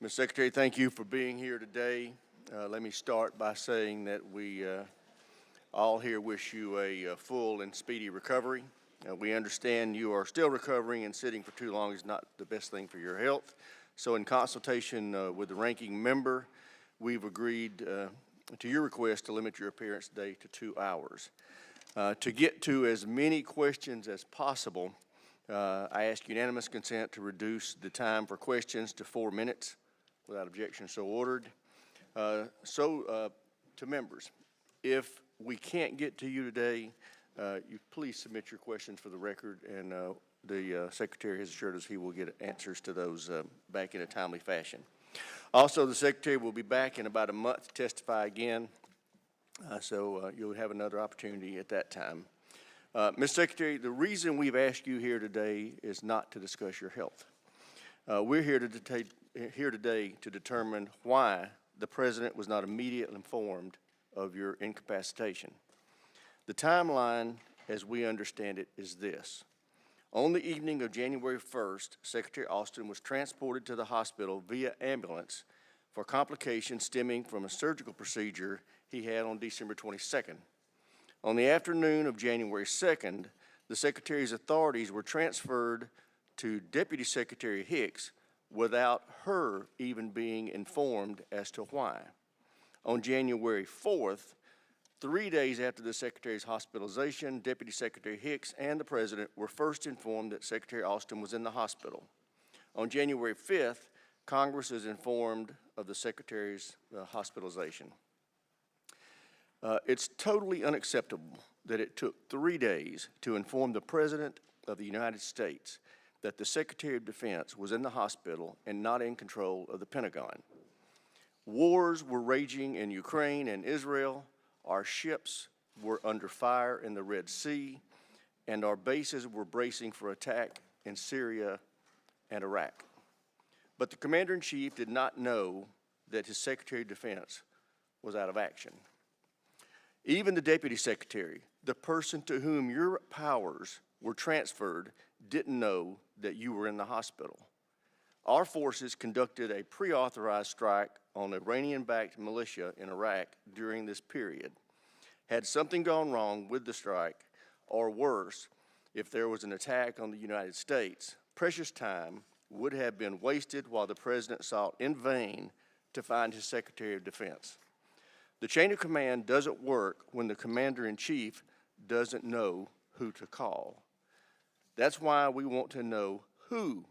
Ms. Secretary, thank you for being here today. Let me start by saying that we all here wish you a full and speedy recovery. We understand you are still recovering, and sitting for too long is not the best thing for your health. So in consultation with the ranking member, we've agreed to your request to limit your appearance today to 2 hours. To get to as many questions as possible, I ask unanimous consent to reduce the time for questions to 4 minutes. Without objection, so ordered. To members, if we can't get to you today, you please submit your questions for the record, and the Secretary has assured us he will get answers to those back in a timely fashion. Also, the Secretary will be back in about a month to testify again, so you'll have another opportunity at that time. Ms. Secretary, the reason we've asked you here today is not to discuss your health. We're here today to determine why the President was not immediately informed of your incapacitation. The timeline, as we understand it, is this. On the evening of January 1st, Secretary Austin was transported to the hospital via ambulance for complications stemming from a surgical procedure he had on December 22nd. On the afternoon of January 2nd, the Secretary's authorities were transferred to Deputy Secretary Hicks without her even being informed as to why. On January 4th, 3 days after the Secretary's hospitalization, Deputy Secretary Hicks and the President were first informed that Secretary Austin was in the hospital. On January 5th, Congress is informed of the Secretary's hospitalization. It's totally unacceptable that it took 3 days to inform the President of the United States that the Secretary of Defense was in the hospital and not in control of the Pentagon. Wars were raging in Ukraine and Israel. Our ships were under fire in the Red Sea, and our bases were bracing for attack in Syria and Iraq. But the Commander-in-Chief did not know that his Secretary of Defense was out of action. Even the Deputy Secretary, the person to whom your powers were transferred, didn't know that you were in the hospital. Our forces conducted a pre-authorized strike on Iranian-backed militia in Iraq during this period. Had something gone wrong with the strike, or worse, if there was an attack on the United States, precious time would have been wasted while the President sought in vain to find his Secretary of Defense. The chain of command doesn't work when the Commander-in-Chief doesn't know who to call. That's why we want to know who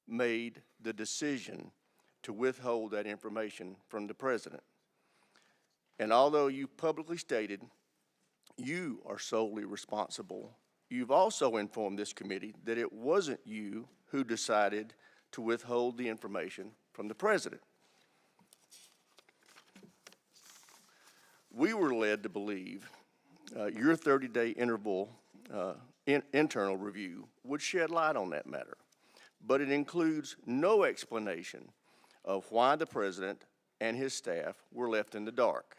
made the decision to withhold that information from the President. And although you publicly stated you are solely responsible, you've also informed this committee that it wasn't you who decided to withhold the information from the President. We were led to believe your 30-day interval internal review would shed light on that matter, but it includes no explanation of why the President and his staff were left in the dark.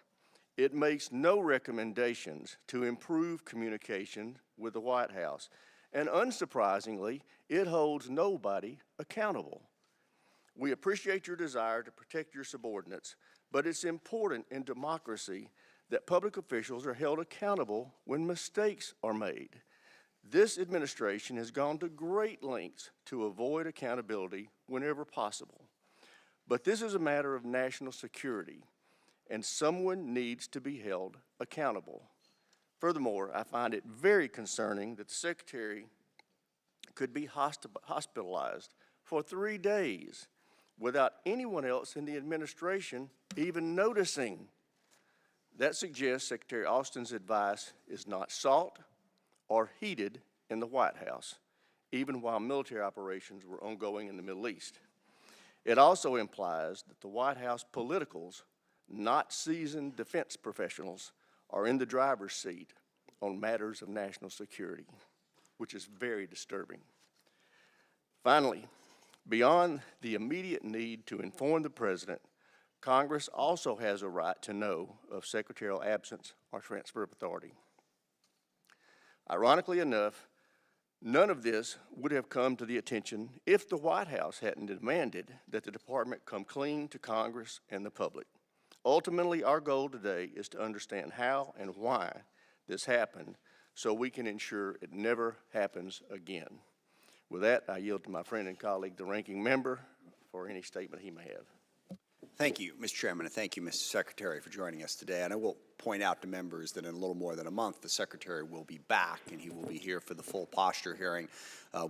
It makes no recommendations to improve communication with the White House, and unsurprisingly, it holds nobody accountable. We appreciate your desire to protect your subordinates, but it's important in democracy that public officials are held accountable when mistakes are made. This administration has gone to great lengths to avoid accountability whenever possible. But this is a matter of national security, and someone needs to be held accountable. Furthermore, I find it very concerning that the Secretary could be hospitalized for 3 days without anyone else in the administration even noticing. That suggests Secretary Austin's advice is not sought or heeded in the White House, even while military operations were ongoing in the Middle East. It also implies that the White House politicals, not seasoned defense professionals, are in the driver's seat on matters of national security, which is very disturbing. Finally, beyond the immediate need to inform the President, Congress also has a right to know of secretarial absence or transfer of authority. Ironically enough, None of this would have come to the attention if the White House hadn't demanded that the department come clean to Congress and the public. Ultimately, our goal today is to understand how and why this happened so we can ensure it never happens again. With that, I yield to my friend and colleague, the ranking member, for any statement he may have. Thank you, Mr. Chairman, and thank you, Mr. Secretary, for joining us today. And I will point out to members that in a little more than a month, the Secretary will be back, and he will be here for the full posture hearing,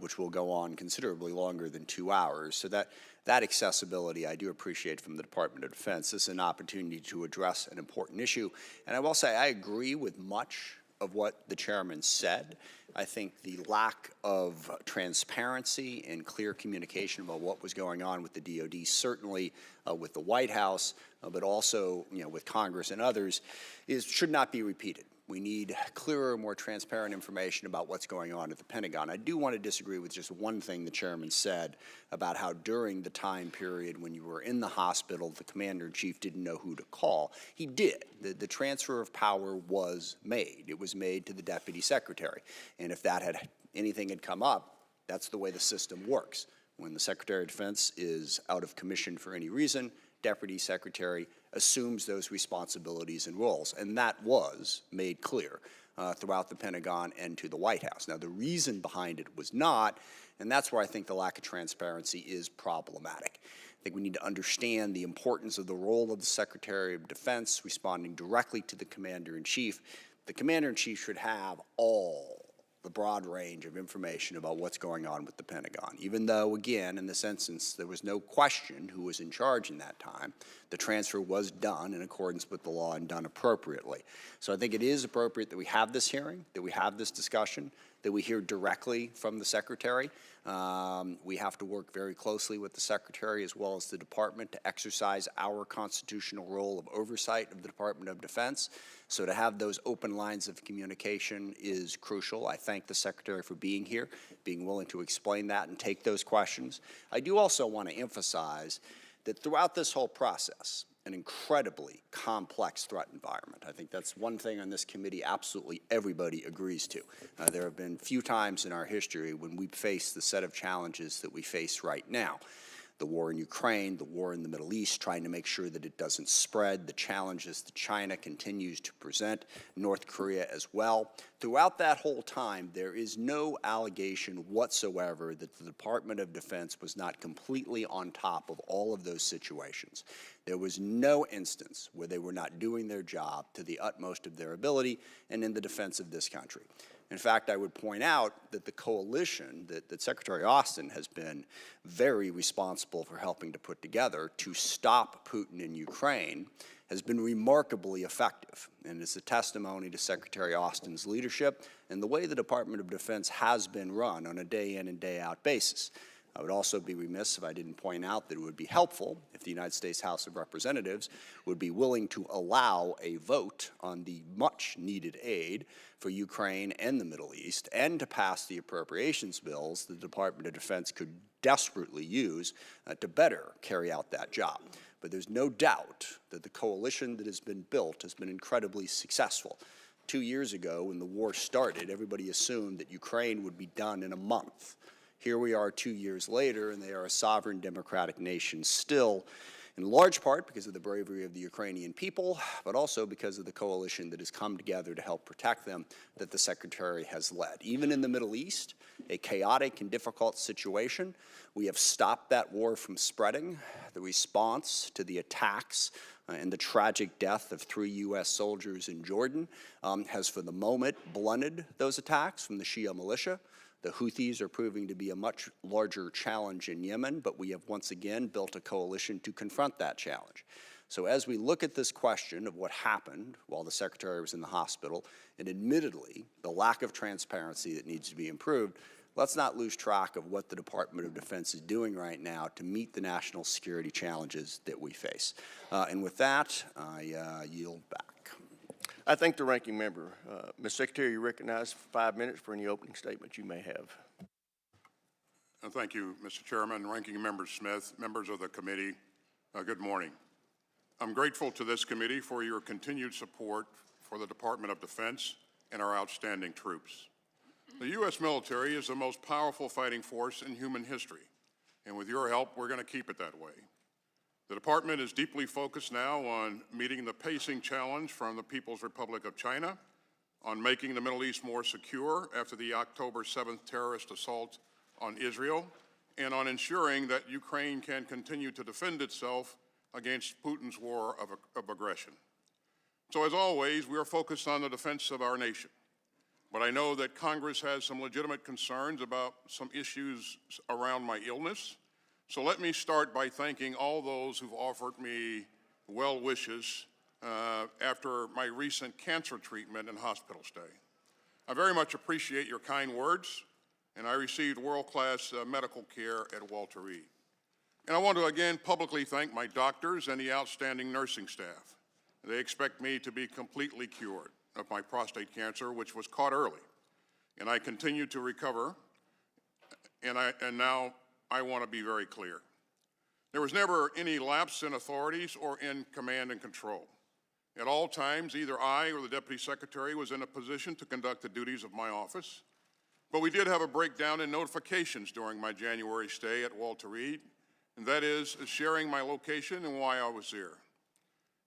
which will go on considerably longer than 2 hours. So that accessibility I do appreciate from the Department of Defense. This is an opportunity to address an important issue. And I will say I agree with much of what the chairman said. I think the lack of transparency and clear communication about what was going on with the DOD, certainly with the White House, but also with Congress and others, should not be repeated. We need clearer, more transparent information about what's going on at the Pentagon. I do want to disagree with just one thing the chairman said about how during the time period when you were in the hospital, the commander-in-chief didn't know who to call. He did. The transfer of power was made. It was made to the deputy secretary. And if that anything had come up, that's the way the system works. When the Secretary of Defense is out of commission for any reason, Deputy Secretary assumes those responsibilities and roles, and that was made clear throughout the Pentagon and to the White House. Now, the reason behind it was not, and that's where I think the lack of transparency is problematic. I think we need to understand the importance of the role of the Secretary of Defense responding directly to the Commander-in-Chief. The Commander-in-Chief should have all the broad range of information about what's going on with the Pentagon. Even though, again, in this instance, there was no question who was in charge in that time, the transfer was done in accordance with the law and done appropriately. So I think it is appropriate that we have this hearing, that we have this discussion, that we hear directly from the Secretary. We have to work very closely with the Secretary as well as the Department to exercise our constitutional role of oversight of the Department of Defense. So to have those open lines of communication is crucial. I thank the Secretary for being here, being willing to explain that and take those questions. I do also want to emphasize that throughout this whole process, an incredibly complex threat environment. I think that's one thing on this committee absolutely everybody agrees to. There have been few times in our history when we've faced the set of challenges that we face right now. The war in Ukraine, the war in the Middle East, trying to make sure that it doesn't spread, the challenges that China continues to present, North Korea as well. Throughout that whole time, there is no allegation whatsoever that the Department of Defense was not completely on top of all of those situations. There was no instance where they were not doing their job to the utmost of their ability and in the defense of this country. In fact, I would point out that the coalition that Secretary Austin has been very responsible for helping to put together to stop Putin in Ukraine has been remarkably effective. And it's a testimony to Secretary Austin's leadership and the way the Department of Defense has been run on a day in and day out basis. I would also be remiss if I didn't point out that it would be helpful if the United States House of Representatives would be willing to allow a vote on the much-needed aid for Ukraine and the Middle East and to pass the appropriations bills the Department of Defense could desperately use to better carry out that job. But there's no doubt that the coalition that has been built has been incredibly successful. 2 years ago, when the war started, everybody assumed that Ukraine would be done in a month. Here we are 2 years later, and they are a sovereign democratic nation still, in large part because of the bravery of the Ukrainian people, but also because of the coalition that has come together to help protect them that the Secretary has led. Even in the Middle East, a chaotic and difficult situation, we have stopped that war from spreading. The response to the attacks and the tragic death of 3 U.S. soldiers in Jordan has for the moment blunted those attacks from the Shia militia. The Houthis are proving to be a much larger challenge in Yemen, but we have once again built a coalition to confront that challenge. So as we look at this question of what happened while the Secretary was in the hospital, and admittedly the lack of transparency that needs to be improved, let's not lose track of what the Department of Defense is doing right now to meet the national security challenges that we face. And with that, I yield back. I thank the ranking member. Ms. Secretary, you recognize 5 minutes for any opening statement you may have. Thank you, Mr. Chairman. Ranking Member Smith, members of the committee, good morning. I'm grateful to this committee for your continued support for the Department of Defense and our outstanding troops. The U.S. military is the most powerful fighting force in human history, and with your help, we're going to keep it that way. The department is deeply focused now on meeting the pacing challenge from the People's Republic of China, on making the Middle East more secure after the October 7th terrorist assault on Israel, and on ensuring that Ukraine can continue to defend itself against Putin's war of aggression. So as always, we are focused on the defense of our nation. But I know that Congress has some legitimate concerns about some issues around my illness. So let me start by thanking all those who've offered me well wishes after my recent cancer treatment and hospital stay. I very much appreciate your kind words, and I received world-class medical care at Walter Reed. And I want to again publicly thank my doctors and the outstanding nursing staff. They expect me to be completely cured of my prostate cancer, which was caught early. And I continue to recover, and now I want to be very clear. There was never any lapse in authorities or in command and control. At all times, either I or the Deputy Secretary was in a position to conduct the duties of my office. But we did have a breakdown in notifications during my January stay at Walter Reed, and that is sharing my location and why I was there.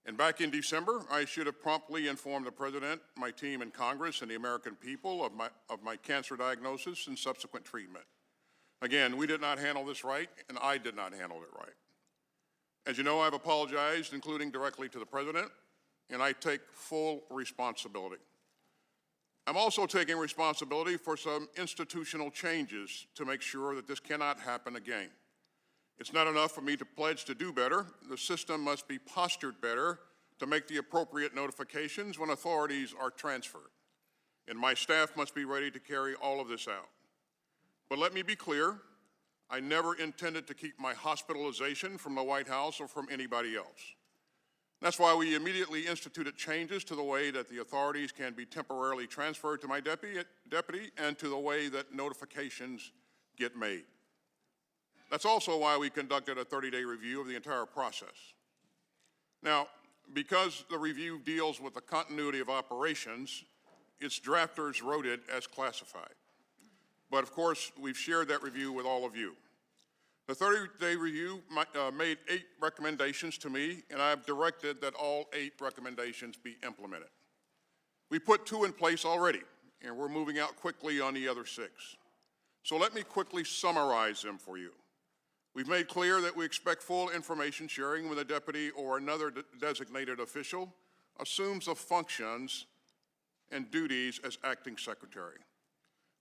And back in December, I should have promptly informed the President, my team in Congress, and the American people of my cancer diagnosis and subsequent treatment. Again, we did not handle this right, and I did not handle it right. As you know, I've apologized, including directly to the President, and I take full responsibility. I'm also taking responsibility for some institutional changes to make sure that this cannot happen again. It's not enough for me to pledge to do better. The system must be postured better to make the appropriate notifications when authorities are transferred. And my staff must be ready to carry all of this out. But let me be clear, I never intended to keep my hospitalization from the White House or from anybody else. That's why we immediately instituted changes to the way that the authorities can be temporarily transferred to my deputy and to the way that notifications get made. That's also why we conducted a 30-day review of the entire process. Now, because the review deals with the continuity of operations, its drafters wrote it as classified. But of course, we've shared that review with all of you. The 30-day review made 8 recommendations to me, and I've directed that all 8 recommendations be implemented. We put 2 in place already, and we're moving out quickly on the other 6. So let me quickly summarize them for you. We've made clear that we expect full information sharing when a deputy or another designated official assumes the functions and duties as acting secretary.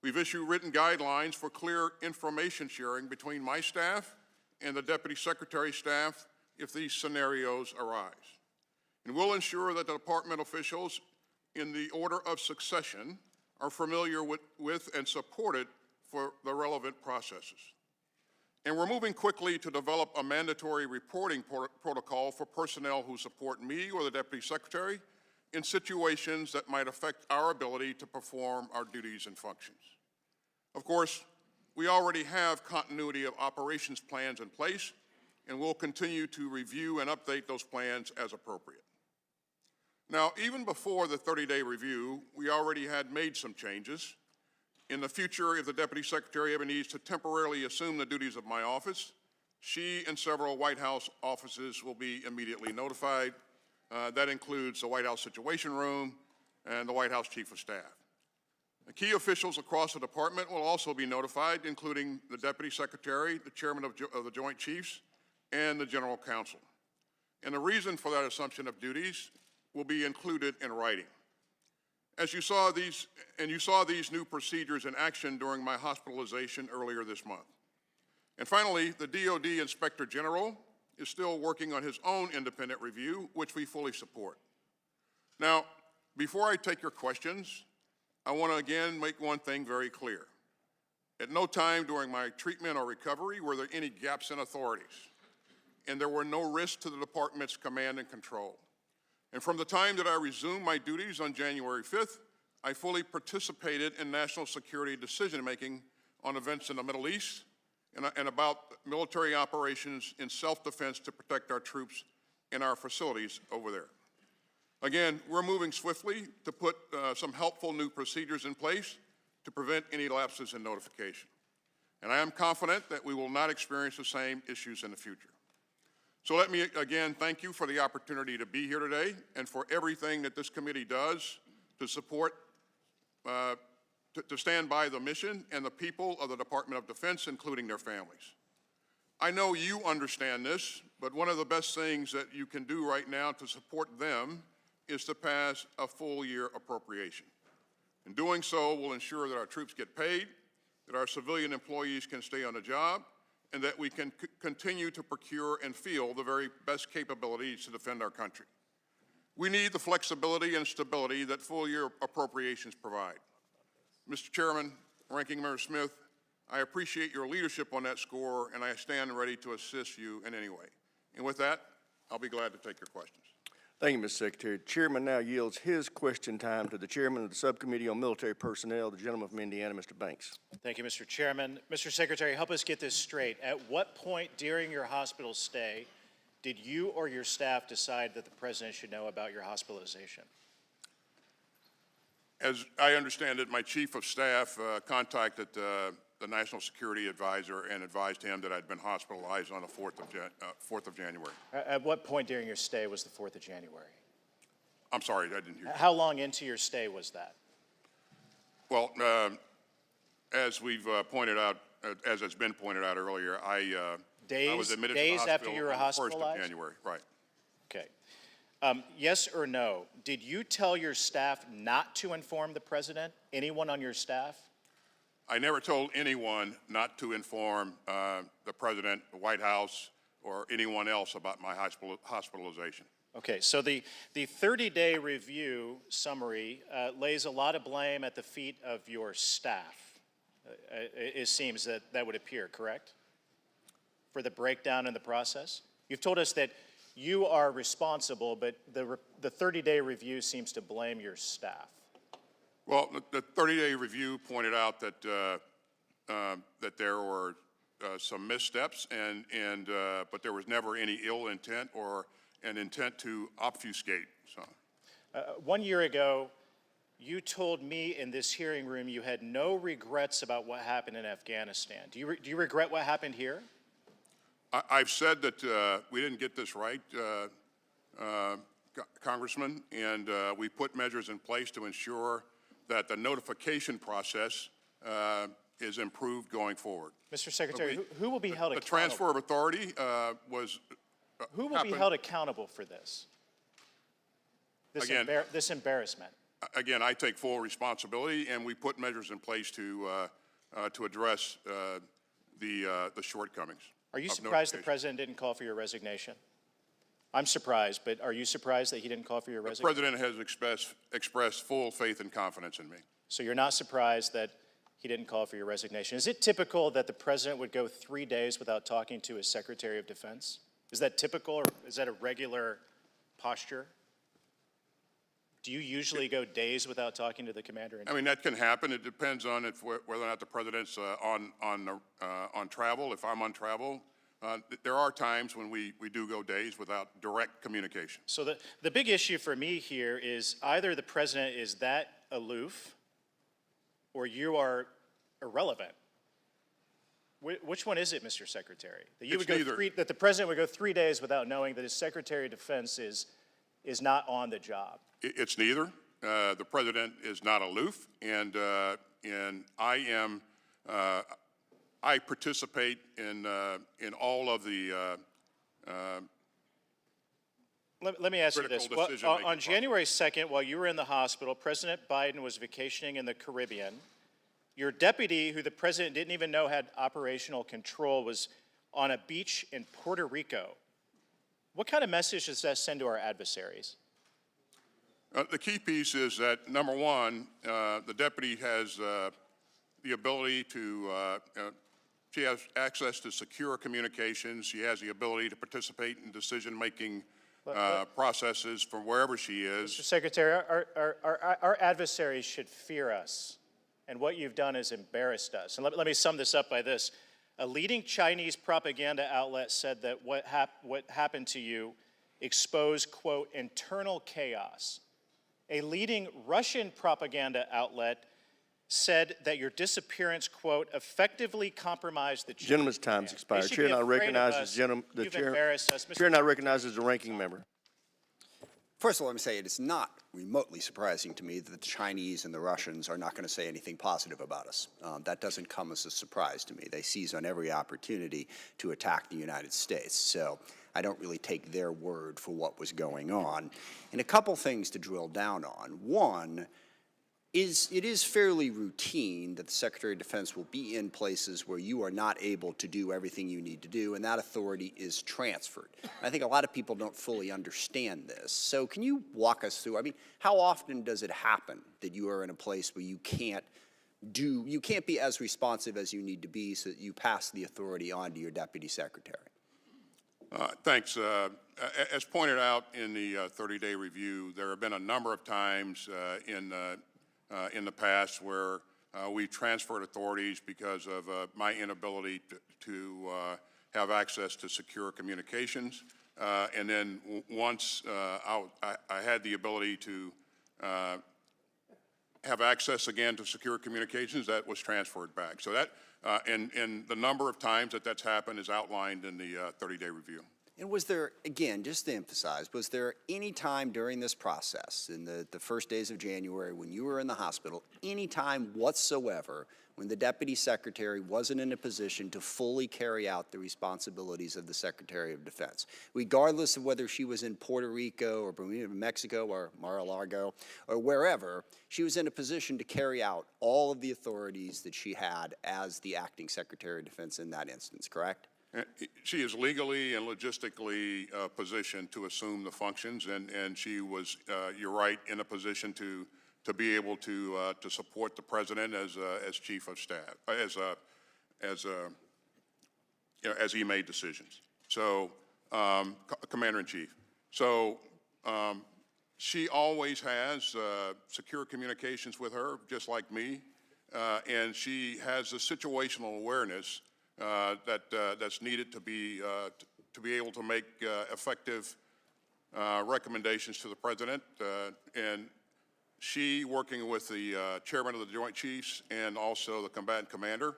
We've issued written guidelines for clear information sharing between my staff and the deputy secretary's staff if these scenarios arise. And we'll ensure that the department officials in the order of succession are familiar with and supported for the relevant processes. And we're moving quickly to develop a mandatory reporting protocol for personnel who support me or the Deputy Secretary in situations that might affect our ability to perform our duties and functions. Of course, we already have continuity of operations plans in place, and we'll continue to review and update those plans as appropriate. Now, even before the 30-day review, we already had made some changes. In the future, if the Deputy Secretary ever needs to temporarily assume the duties of my office, she and several White House offices will be immediately notified. That includes the White House Situation Room and the White House Chief of Staff. The key officials across the department will also be notified, including the Deputy Secretary, the Chairman of the Joint Chiefs, and the General Counsel. And the reason for that assumption of duties will be included in writing. As you saw these new procedures in action during my hospitalization earlier this month. And finally, the DoD Inspector General is still working on his own independent review, which we fully support. Now, before I take your questions, I want to again make one thing very clear. At no time during my treatment or recovery were there any gaps in authorities, and there were no risks to the department's command and control. And from the time that I resumed my duties on January 5th, I fully participated in national security decision-making on events in the Middle East and about military operations in self-defense to protect our troops and our facilities over there. Again, we're moving swiftly to put some helpful new procedures in place, to prevent any lapses in notification. And I am confident that we will not experience the same issues in the future. So let me again thank you for the opportunity to be here today and for everything that this committee does to support, to stand by the mission and the people of the Department of Defense, including their families. I know you understand this, but one of the best things that you can do right now to support them is to pass a full-year appropriation. In doing so, we'll ensure that our troops get paid, that our civilian employees can stay on the job, and that we can continue to procure and field the very best capabilities to defend our country. We need the flexibility and stability that full-year appropriations provide. Mr. Chairman, Ranking Member Smith, I appreciate your leadership on that score, and I stand ready to assist you in any way. And with that, I'll be glad to take your questions. Thank you, Mr. Secretary. Chairman now yields his question time to the Chairman of the Subcommittee on Military Personnel, the gentleman from Indiana, Mr. Banks. Thank you, Mr. Chairman. Mr. Secretary, help us get this straight. At what point during your hospital stay did you or your staff decide that the President should know about your hospitalization? As I understand it, my Chief of Staff contacted the National Security Advisor and advised him that I'd been hospitalized on the 4th of January. At what point during your stay was the 4th of January? I'm sorry, I didn't hear you. How long into your stay was that? Well, as we've pointed out, as it's been pointed out earlier, I was admitted to the hospital after you were on the 1st of hospitalized? January, right. Okay. Yes or no, did you tell your staff not to inform the President, anyone on your staff? I never told anyone not to inform the President, the White House, or anyone else about my hospitalization. Okay, so the 30-day review summary lays a lot of blame at the feet of your staff. It seems that would appear, correct? For the breakdown in the process? You've told us that you are responsible, but the 30-day review seems to blame your staff. Well, the 30-day review pointed out that that there were some missteps, but there was never any ill intent or an intent to obfuscate. So, 1 year ago, you told me in this hearing room you had no regrets about what happened in Afghanistan. Do you regret what happened here? I've said that we didn't get this right, Congressman, and we put measures in place to ensure that the notification process is improved going forward. Mr. Secretary, who will be held accountable? The transfer of authority was Who will be held accountable for this? This embarrassment. Again, I take full responsibility, and we put measures in place to address the shortcomings. Are you surprised the President didn't call for your resignation? I'm surprised, but are you surprised that he didn't call for your resignation? The President has expressed full faith and confidence in me. So you're not surprised that he didn't call for your resignation. Is it typical that the President would go 3 days without talking to his Secretary of Defense? Is that typical, or is that a regular posture? Do you usually go days without talking to the commander? I mean, that can happen. It depends on whether or not the President's on travel. If I'm on travel, there are times when we do go days without direct communication. So the big issue for me here is either the President is that aloof or you are irrelevant. Which one is it, Mr. Secretary? That you It's would go neither. that the President would go 3 days without knowing that his Secretary of Defense is not on the job? It's neither. The President is not aloof, and I am. I participate in all of the. Let me ask you this. critical decision-making On January 2nd, while you were in the hospital, President Biden was vacationing in the Caribbean. Your deputy, who the President didn't even know had operational control, was on a beach in Puerto Rico. What kind of message does that send to our adversaries? The key piece is that, number one, the deputy has the ability to, she has access to secure communications. She has the ability to participate in decision-making processes from wherever she is. Mr. Secretary, our adversaries should fear us, and what you've done has embarrassed us. And let me sum this up by this. A leading Chinese propaganda outlet said that what happened to you exposed, quote, internal chaos. A leading Russian propaganda outlet said that your disappearance, quote, effectively compromised the chain Gentleman's of command. time's expired. They should Chair be now afraid of recognizes us. the You've chair. embarrassed us. Mr. Chair now recognizes the ranking member. First of all, let me say it is not remotely surprising to me that the Chinese and the Russians are not going to say anything positive about us. That doesn't come as a surprise to me. They seize on every opportunity to attack the United States. So I don't really take their word for what was going on. And a couple things to drill down on. One, it is fairly routine that the Secretary of Defense will be in places where you are not able to do everything you need to do, and that authority is transferred. I think a lot of people don't fully understand this. So can you walk us through, I mean, how often does it happen that you are in a place where you can't be as responsive as you need to be so that you pass the authority on to your Deputy Secretary? Thanks. As pointed out in the 30-day review, there have been a number of times in the past where we transferred authorities because of my inability to have access to secure communications. And then once I had the ability to have access again to secure communications, that was transferred back. So that, and the number of times that that's happened is outlined in the 30-day review. And was there, again, just to emphasize, was there any time during this process, in the first days of January when you were in the hospital, any time whatsoever when the Deputy Secretary wasn't in a position to fully carry out the responsibilities of the Secretary of Defense? Regardless of whether she was in Puerto Rico or Bermuda, Mexico or Mar-a-Lago or wherever, she was in a position to carry out all of the authorities that she had as the Acting Secretary of Defense in that instance, correct? She is legally and logistically positioned to assume the functions, and she was, you're right, in a position to be able to support the president as chief of staff, as he made decisions. So, Commander in Chief. So, she always has secure communications with her, just like me, and she has a situational awareness that's needed to be able to make effective recommendations to the president, and she, working with the chairman of the Joint Chiefs and also the combatant commander,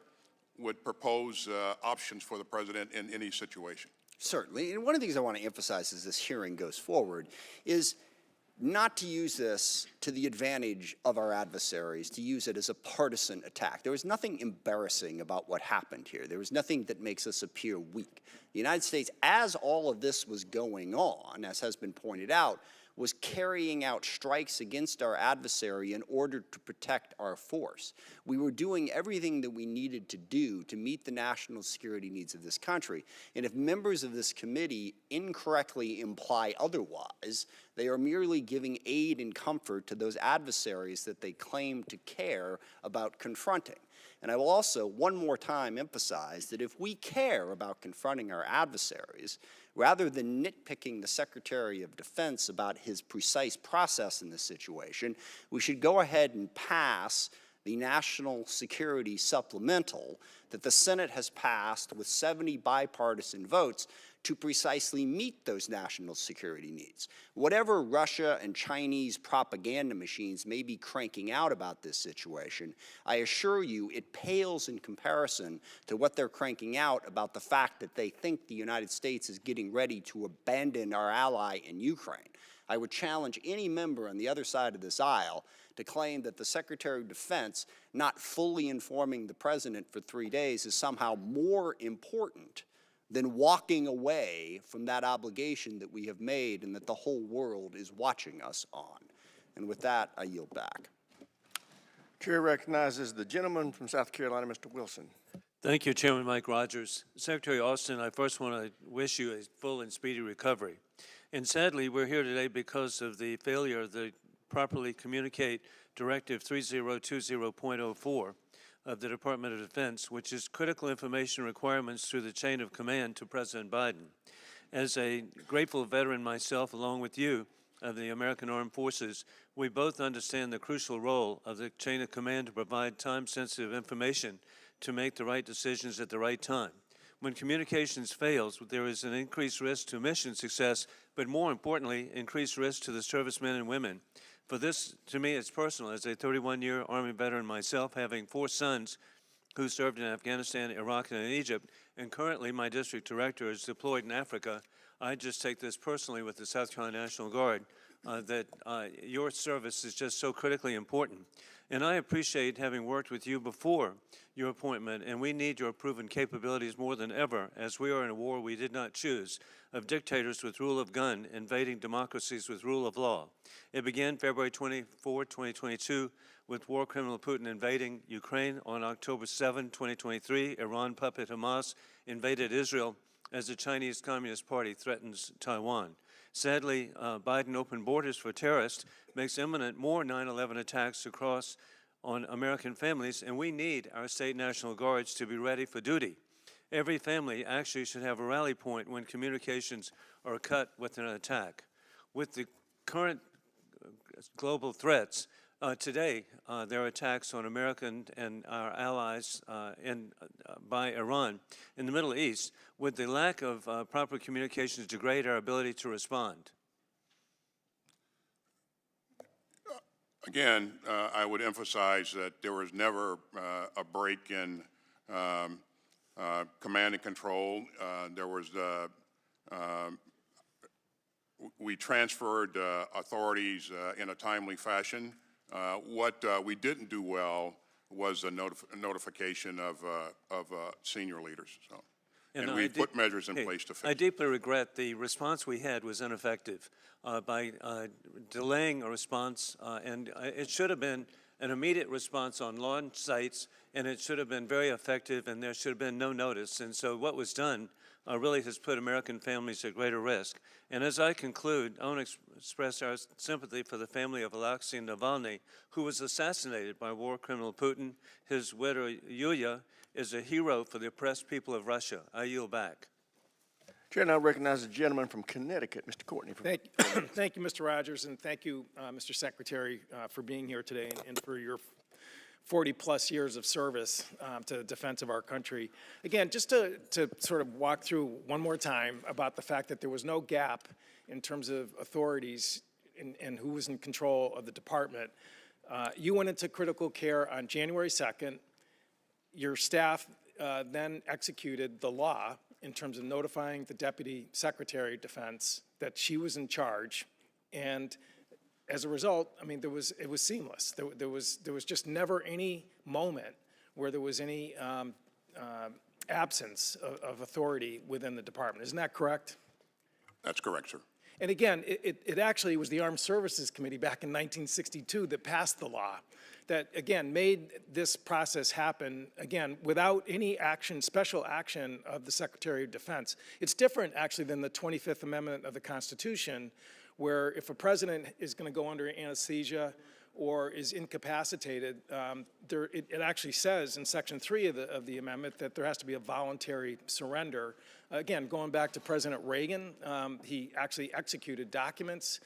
would propose options for the president in any situation. Certainly, and one of the things I want to emphasize as this hearing goes forward is not to use this to the advantage of our adversaries, to use it as a partisan attack. There was nothing embarrassing about what happened here. There was nothing that makes us appear weak. The United States, as all of this was going on, as has been pointed out, was carrying out strikes against our adversary in order to protect our force. We were doing everything that we needed to do to meet the national security needs of this country. And if members of this committee incorrectly imply otherwise, they are merely giving aid and comfort to those adversaries that they claim to care about confronting. And I will also, one more time, emphasize that if we care about confronting our adversaries, rather than nitpicking the Secretary of Defense about his precise process in this situation, we should go ahead and pass the National Security Supplemental that the Senate has passed with 70 bipartisan votes to precisely meet those national security needs. Whatever Russia and Chinese propaganda machines may be cranking out about this situation, I assure you it pales in comparison to what they're cranking out about the fact that they think the United States is getting ready to abandon our ally in Ukraine. I would challenge any member on the other side of this aisle to claim that the Secretary of Defense not fully informing the President for 3 days is somehow more important than walking away from that obligation that we have made and that the whole world is watching us on. And with that, I yield back. Chair recognizes the gentleman from South Carolina, Mr. Wilson. Thank you, Chairman Mike Rogers. Secretary Austin, I first want to wish you a full and speedy recovery. And sadly, we're here today because of the failure to properly communicate Directive 3020.04 of the Department of Defense, which is critical information requirements through the chain of command to President Biden. As a grateful veteran myself, along with you, of the American Armed Forces, we both understand the crucial role of the chain of command to provide time-sensitive information to make the right decisions at the right time. When communications fails, there is an increased risk to mission success, but more importantly, increased risk to the servicemen and women For this, to me, it's personal. As a 31-year Army veteran myself, having 4 sons who served in Afghanistan, Iraq, and in Egypt, and currently my district director is deployed in Africa, I just take this personally with the South Carolina National Guard, that your service is just so critically important. And I appreciate having worked with you before your appointment, and we need your proven capabilities more than ever, as we are in a war we did not choose, of dictators with rule of gun invading democracies with rule of law. It began February 24, 2022, with war criminal Putin invading Ukraine. On October 7, 2023, Iran puppet Hamas invaded Israel as the Chinese Communist Party threatens Taiwan. Sadly, Biden open borders for terrorists makes imminent more 9/11 attacks across on American families, and we need our state National Guards to be ready for duty. Every family actually should have a rally point when communications are cut with an attack. With the current global threats, today there are attacks on American and our allies by Iran in the Middle East. Would the lack of proper communications degrade our ability to respond? Again, I would emphasize that there was never a break in command and control. We transferred authorities in a timely fashion. What we didn't do well was a notification of senior leaders. So. And we put measures in place to fix it. I deeply regret the response we had was ineffective by delaying a response, and it should have been an immediate response on launch sites, and it should have been very effective, and there should have been no notice. And so what was done really has put American families at greater risk. And as I conclude, I want to express our sympathy for the family of Alexei Navalny, who was assassinated by war criminal Putin. His widow, Yulia, is a hero for the oppressed people of Russia. I yield back. Chair now recognizes the gentleman from Connecticut, Mr. Courtney. Thank you, Mr. Rogers, and thank you, Mr. Secretary, for being here today and for your 40-plus years of service to the defense of our country. Again, just to sort of walk through one more time about the fact that there was no gap in terms of authorities and who was in control of the department. You went into critical care on January 2nd. Your staff then executed the law in terms of notifying the Deputy Secretary of Defense that she was in charge, and as a result, I mean, it was seamless. There was just never any moment where there was any absence of authority within the department. Isn't that correct? That's correct, sir. And again, it actually was the Armed Services Committee back in 1962 that passed the law that, again, made this process happen, again, without any action, special action of the Secretary of Defense. It's different, actually, than the 25th Amendment of the Constitution, where if a president is going to go under anesthesia or is incapacitated, it actually says in Section 3 of the amendment that there has to be a voluntary surrender. Again, going back to President Reagan, he actually executed documents,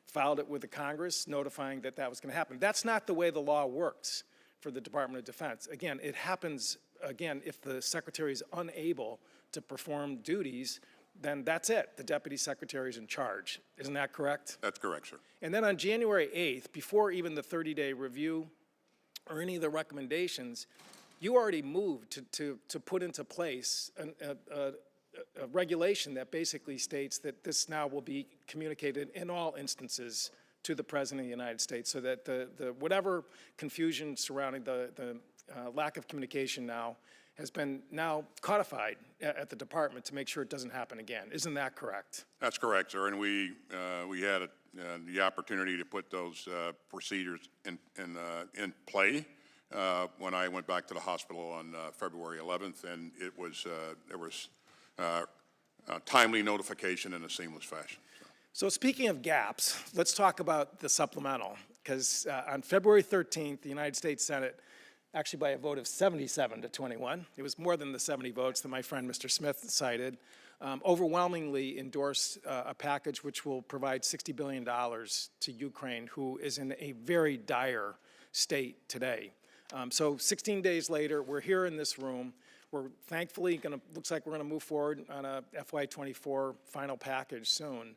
filed it with the Congress, notifying that that was going to happen. That's not the way the law works for the Department of Defense. Again, it happens, again, if the Secretary is unable to perform duties, then that's it. The Deputy Secretary is in charge. Isn't that correct? That's correct, sir. And then on January 8th, before even the 30-day review or any of the recommendations, you already moved to put into place a regulation that basically states that this now will be communicated in all instances to the President of the United States, so that the whatever confusion surrounding the lack of communication now has been now codified at the department to make sure it doesn't happen again. Isn't that correct? That's correct, sir. And we had the opportunity to put those procedures in play when I went back to the hospital on February 11th, and it was there was timely notification in a seamless fashion. So speaking of gaps, let's talk about the supplemental, because on February 13th, the United States Senate, actually by a vote of 77 to 21, it was more than the 70 votes that my friend Mr. Smith cited, overwhelmingly endorsed a package which will provide $60 billion to Ukraine, who is in a very dire state today. So 16 days later, we're here in this room. We're thankfully looks like we're gonna move forward on a FY24 final package soon.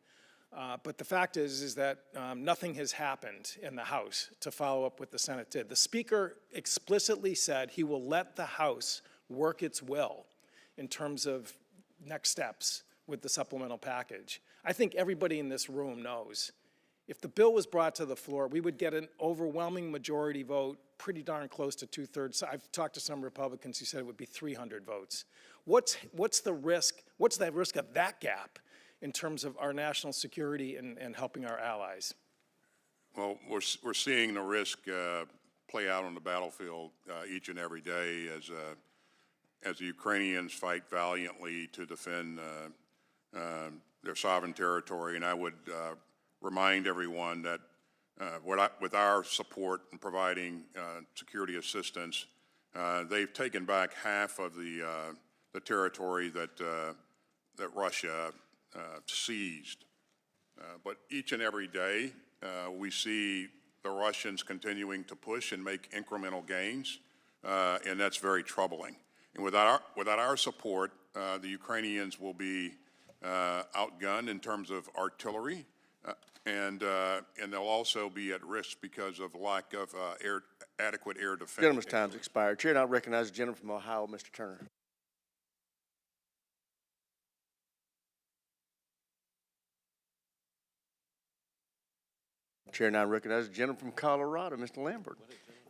But the fact is that nothing has happened in the House to follow up what the Senate did. The Speaker explicitly said he will let the House work its will in terms of next steps with the supplemental package. I think everybody in this room knows if the bill was brought to the floor, we would get an overwhelming majority vote, pretty darn close to 2/3. I've talked to some Republicans who said it would be 300 votes. What's the risk? What's the risk of that gap in terms of our national security and helping our allies? Well, we're seeing the risk play out on the battlefield each and every day as the Ukrainians fight valiantly to defend their sovereign territory. And I would remind everyone that with our support in providing security assistance, they've taken back half of the territory that Russia seized. But each and every day, we see the Russians continuing to push and make incremental gains, and that's very troubling. And without our support, the Ukrainians will be outgunned in terms of artillery, and they'll also be at risk because of lack of adequate air defense. Gentleman's time's expired. Chair now recognizes the gentleman from Ohio, Mr. Turner. Chair now recognizes the gentleman from Colorado, Mr. Lambert.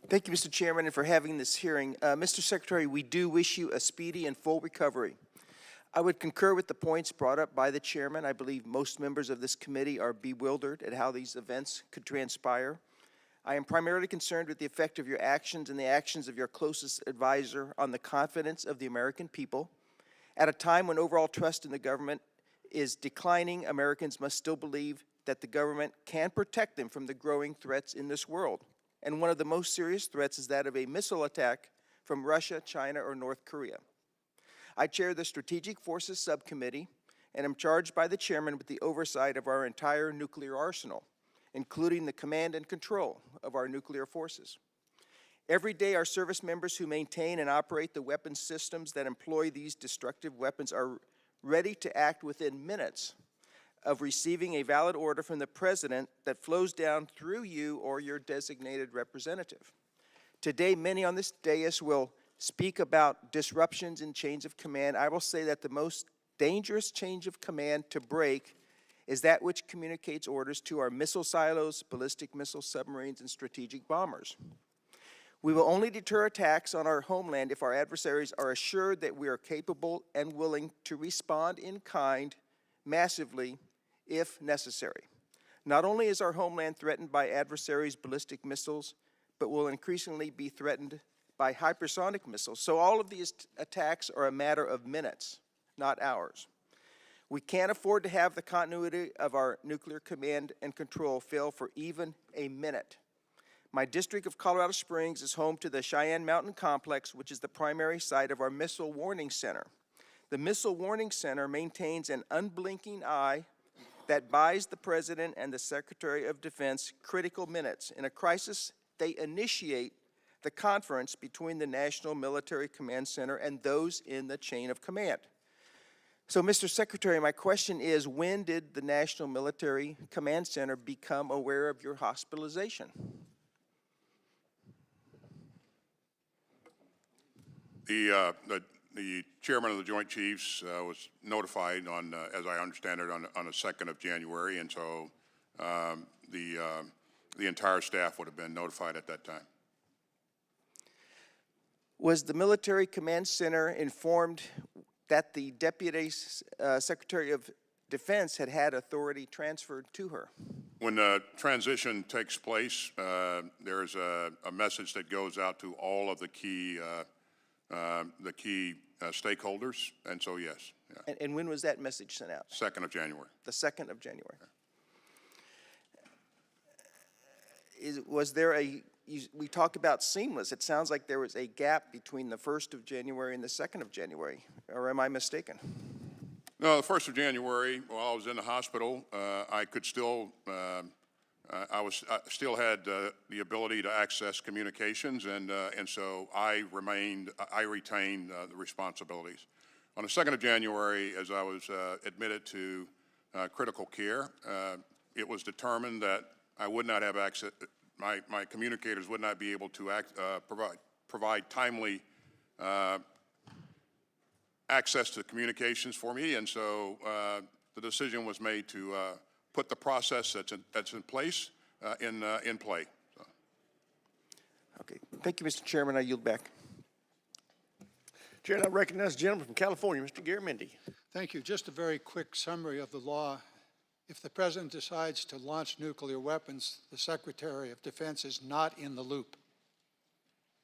Thank you, Mr. Chairman, and for having this hearing. Mr. Secretary, we do wish you a speedy and full recovery. I would concur with the points brought up by the chairman. I believe most members of this committee are bewildered at how these events could transpire. I am primarily concerned with the effect of your actions and the actions of your closest advisor on the confidence of the American people. At a time when overall trust in the government is declining, Americans must still believe that the government can protect them from the growing threats in this world. And one of the most serious threats is that of a missile attack from Russia, China, or North Korea. I chair the Strategic Forces Subcommittee and am charged by the chairman with the oversight of our entire nuclear arsenal, including the command and control of our nuclear forces. Every day, our service members who maintain and operate the weapons systems that employ these destructive weapons are ready to act within minutes of receiving a valid order from the President that flows down through you or your designated representative. Today, many on this dais will speak about disruptions in chains of command. I will say that the most dangerous change of command to break is that which communicates orders to our missile silos, ballistic missile submarines, and strategic bombers. We will only deter attacks on our homeland if our adversaries are assured that we are capable and willing to respond in kind, massively, if necessary. Not only is our homeland threatened by adversaries' ballistic missiles, but will increasingly be threatened by hypersonic missiles. So all of these attacks are a matter of minutes, not hours. We can't afford to have the continuity of our nuclear command and control fail for even a minute. My district of Colorado Springs is home to the Cheyenne Mountain Complex, which is the primary site of our Missile Warning Center. The Missile Warning Center maintains an unblinking eye that buys the President and the Secretary of Defense critical minutes. In a crisis, they initiate the conference between the National Military Command Center and those in the chain of command. So, Mr. Secretary, my question is, when did the National Military Command Center become aware of your hospitalization? The chairman of the Joint Chiefs was notified on, as I understand it, on the 2nd of January, and so the entire staff would have been notified at that time. Was the Military Command Center informed that the Deputy Secretary of Defense had authority transferred to her? When the transition takes place, there's a message that goes out to all of the key stakeholders, and so yes. Yeah. And when was that message sent out? 2nd of January. The 2nd of January. Was there we talked about seamless. It sounds like there was a gap between the 1st of January and the 2nd of January, or am I mistaken? No, the 1st of January, while I was in the hospital, I could still, I still had the ability to access communications, and so I retained the responsibilities. On the 2nd of January, as I was admitted to critical care. It was determined that I would not have access, my communicators would not be able to provide timely access to communications for me, and so the decision was made to put the process that's in place in play. So. Okay, thank you, Mr. Chairman. I yield back. Chair, I recognize the gentleman from California, Mr. Garamendi. Thank you. Just a very quick summary of the law. If the President decides to launch nuclear weapons, the Secretary of Defense is not in the loop,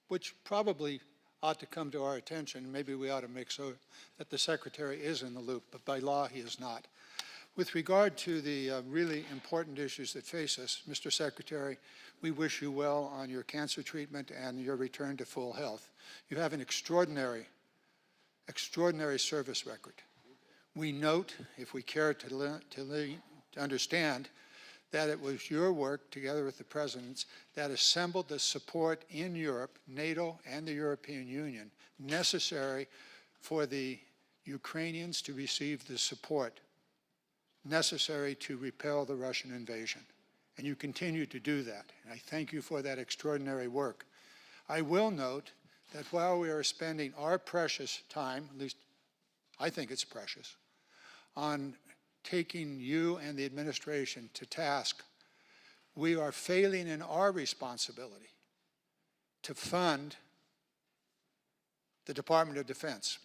which probably ought to come to our attention. Maybe we ought to make sure that the Secretary is in the loop, but by law he is not. With regard to the really important issues that face us, Mr. Secretary, we wish you well on your cancer treatment and your return to full health. You have an extraordinary service record. We note, if we care to understand, that it was your work, together with the President's, that assembled the support in Europe, NATO and the European Union, necessary for the Ukrainians to receive the support necessary to repel the Russian invasion. And you continue to do that. And I thank you for that extraordinary work. I will note that while we are spending our precious time, at least I think it's precious, on taking you and the administration to task, we are failing in our responsibility to fund the Department of Defense.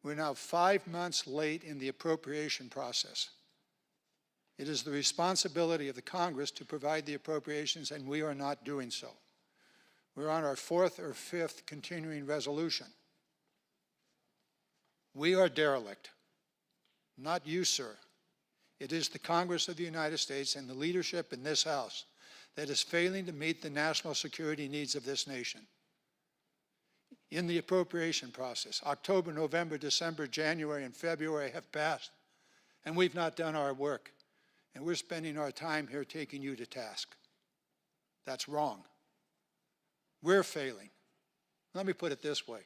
We're now 5 months late in the appropriation process. It is the responsibility of the Congress to provide the appropriations, and we are not doing so. We're on our 4th or 5th continuing resolution. We are derelict. Not you, sir. It is the Congress of the United States and the leadership in this House that is failing to meet the national security needs of this nation. In the appropriation process, October, November, December, January, and February have passed, and we've not done our work. And we're spending our time here taking you to task. That's wrong. We're failing. Let me put it this way.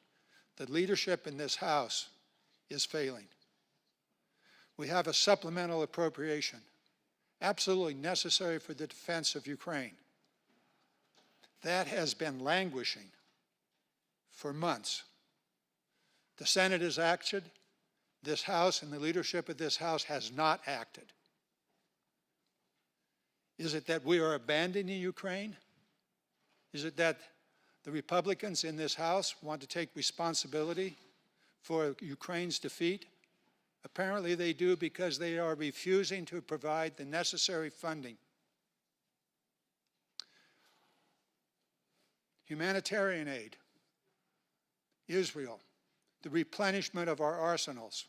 The leadership in this House is failing. We have a supplemental appropriation, absolutely necessary for the defense of Ukraine. That has been languishing for months. The Senate has acted. This House and the leadership of this House has not acted. Is it that we are abandoning Ukraine? Is it that the Republicans in this House want to take responsibility for Ukraine's defeat? Apparently they do, because they are refusing to provide the necessary funding. Humanitarian aid, Israel, the replenishment of our arsenals,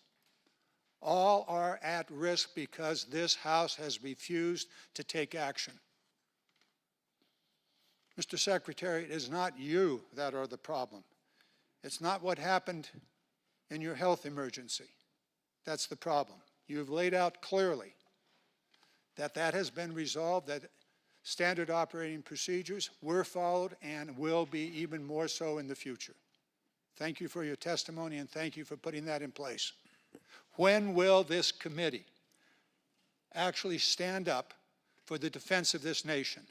all are at risk because this House has refused to take action. Mr. Secretary, it is not you that are the problem. It's not what happened in your health emergency. That's the problem. You've laid out clearly that that has been resolved, that standard operating procedures were followed and will be even more so in the future. Thank you for your testimony, and thank you for putting that in place. When will this committee actually stand up for the defense of this nation?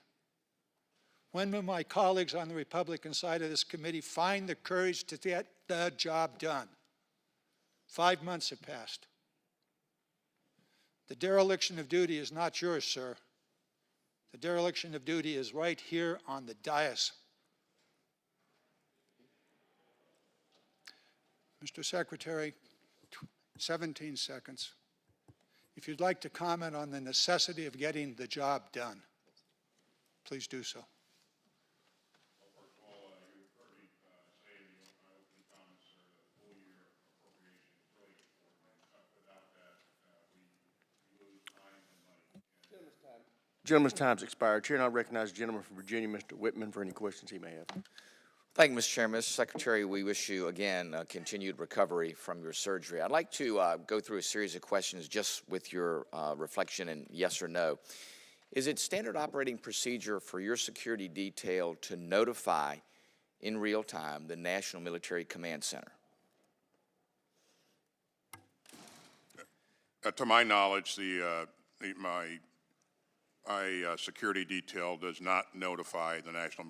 When will my colleagues on the Republican side of this committee find the courage to get the job done? 5 months have passed. The dereliction of duty is not yours, sir. The dereliction of duty is right here on the dais. Mr. Secretary, 17 seconds. If you'd like to comment on the necessity of getting the job done, please do so. Gentleman's time's expired. Chair, and I recognize the gentleman from Virginia, Mr. Whitman, for any questions he may have. Thank you, Mr. Chairman. Mr. Secretary, we wish you, again, continued recovery from your surgery. I'd like to go through a series of questions just with your reflection and yes or no. Is it standard operating procedure for your security detail to notify in real time the National Military Command Center? To my knowledge, my security detail does not notify the National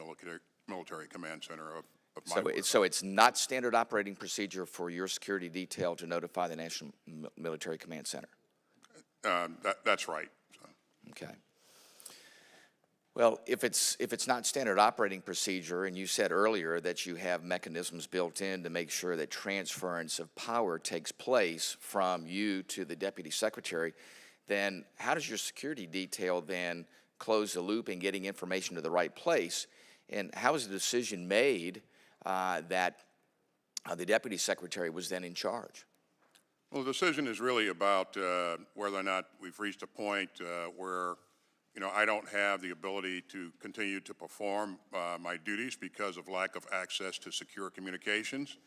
Military Command Center of my So whereabouts. so it's not standard operating procedure for your security detail to notify the National Military Command Center? That's right. So, Okay. Well, if it's not standard operating procedure, and you said earlier that you have mechanisms built in to make sure that transference of power takes place from you to the deputy secretary, then how does your security detail then close the loop in getting information to the right place? And how is the decision made that the deputy secretary was then in charge? well, the decision is really about whether or not we've reached a point where, you know, I don't have the ability to continue to perform my duties because of lack of access to secure communications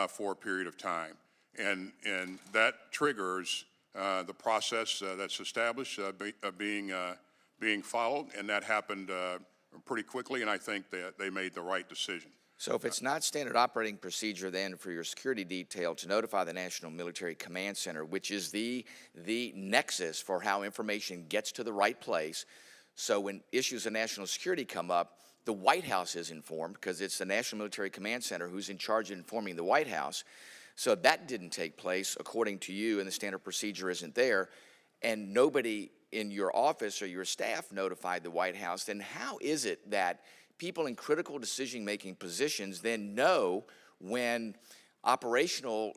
for a period of time. And that triggers the process that's established being followed, and that happened pretty quickly, and I think that they made the right decision. So if it's not standard operating procedure then for your security detail to notify the National Military Command Center, which is the nexus for how information gets to the right place, so when issues of national security come up, the White House is informed because it's the National Military Command Center who's in charge of informing the White House. So that didn't take place according to you, and the standard procedure isn't there, and nobody in your office or your staff notified the White House, then how is it that people in critical decision-making positions then know when operational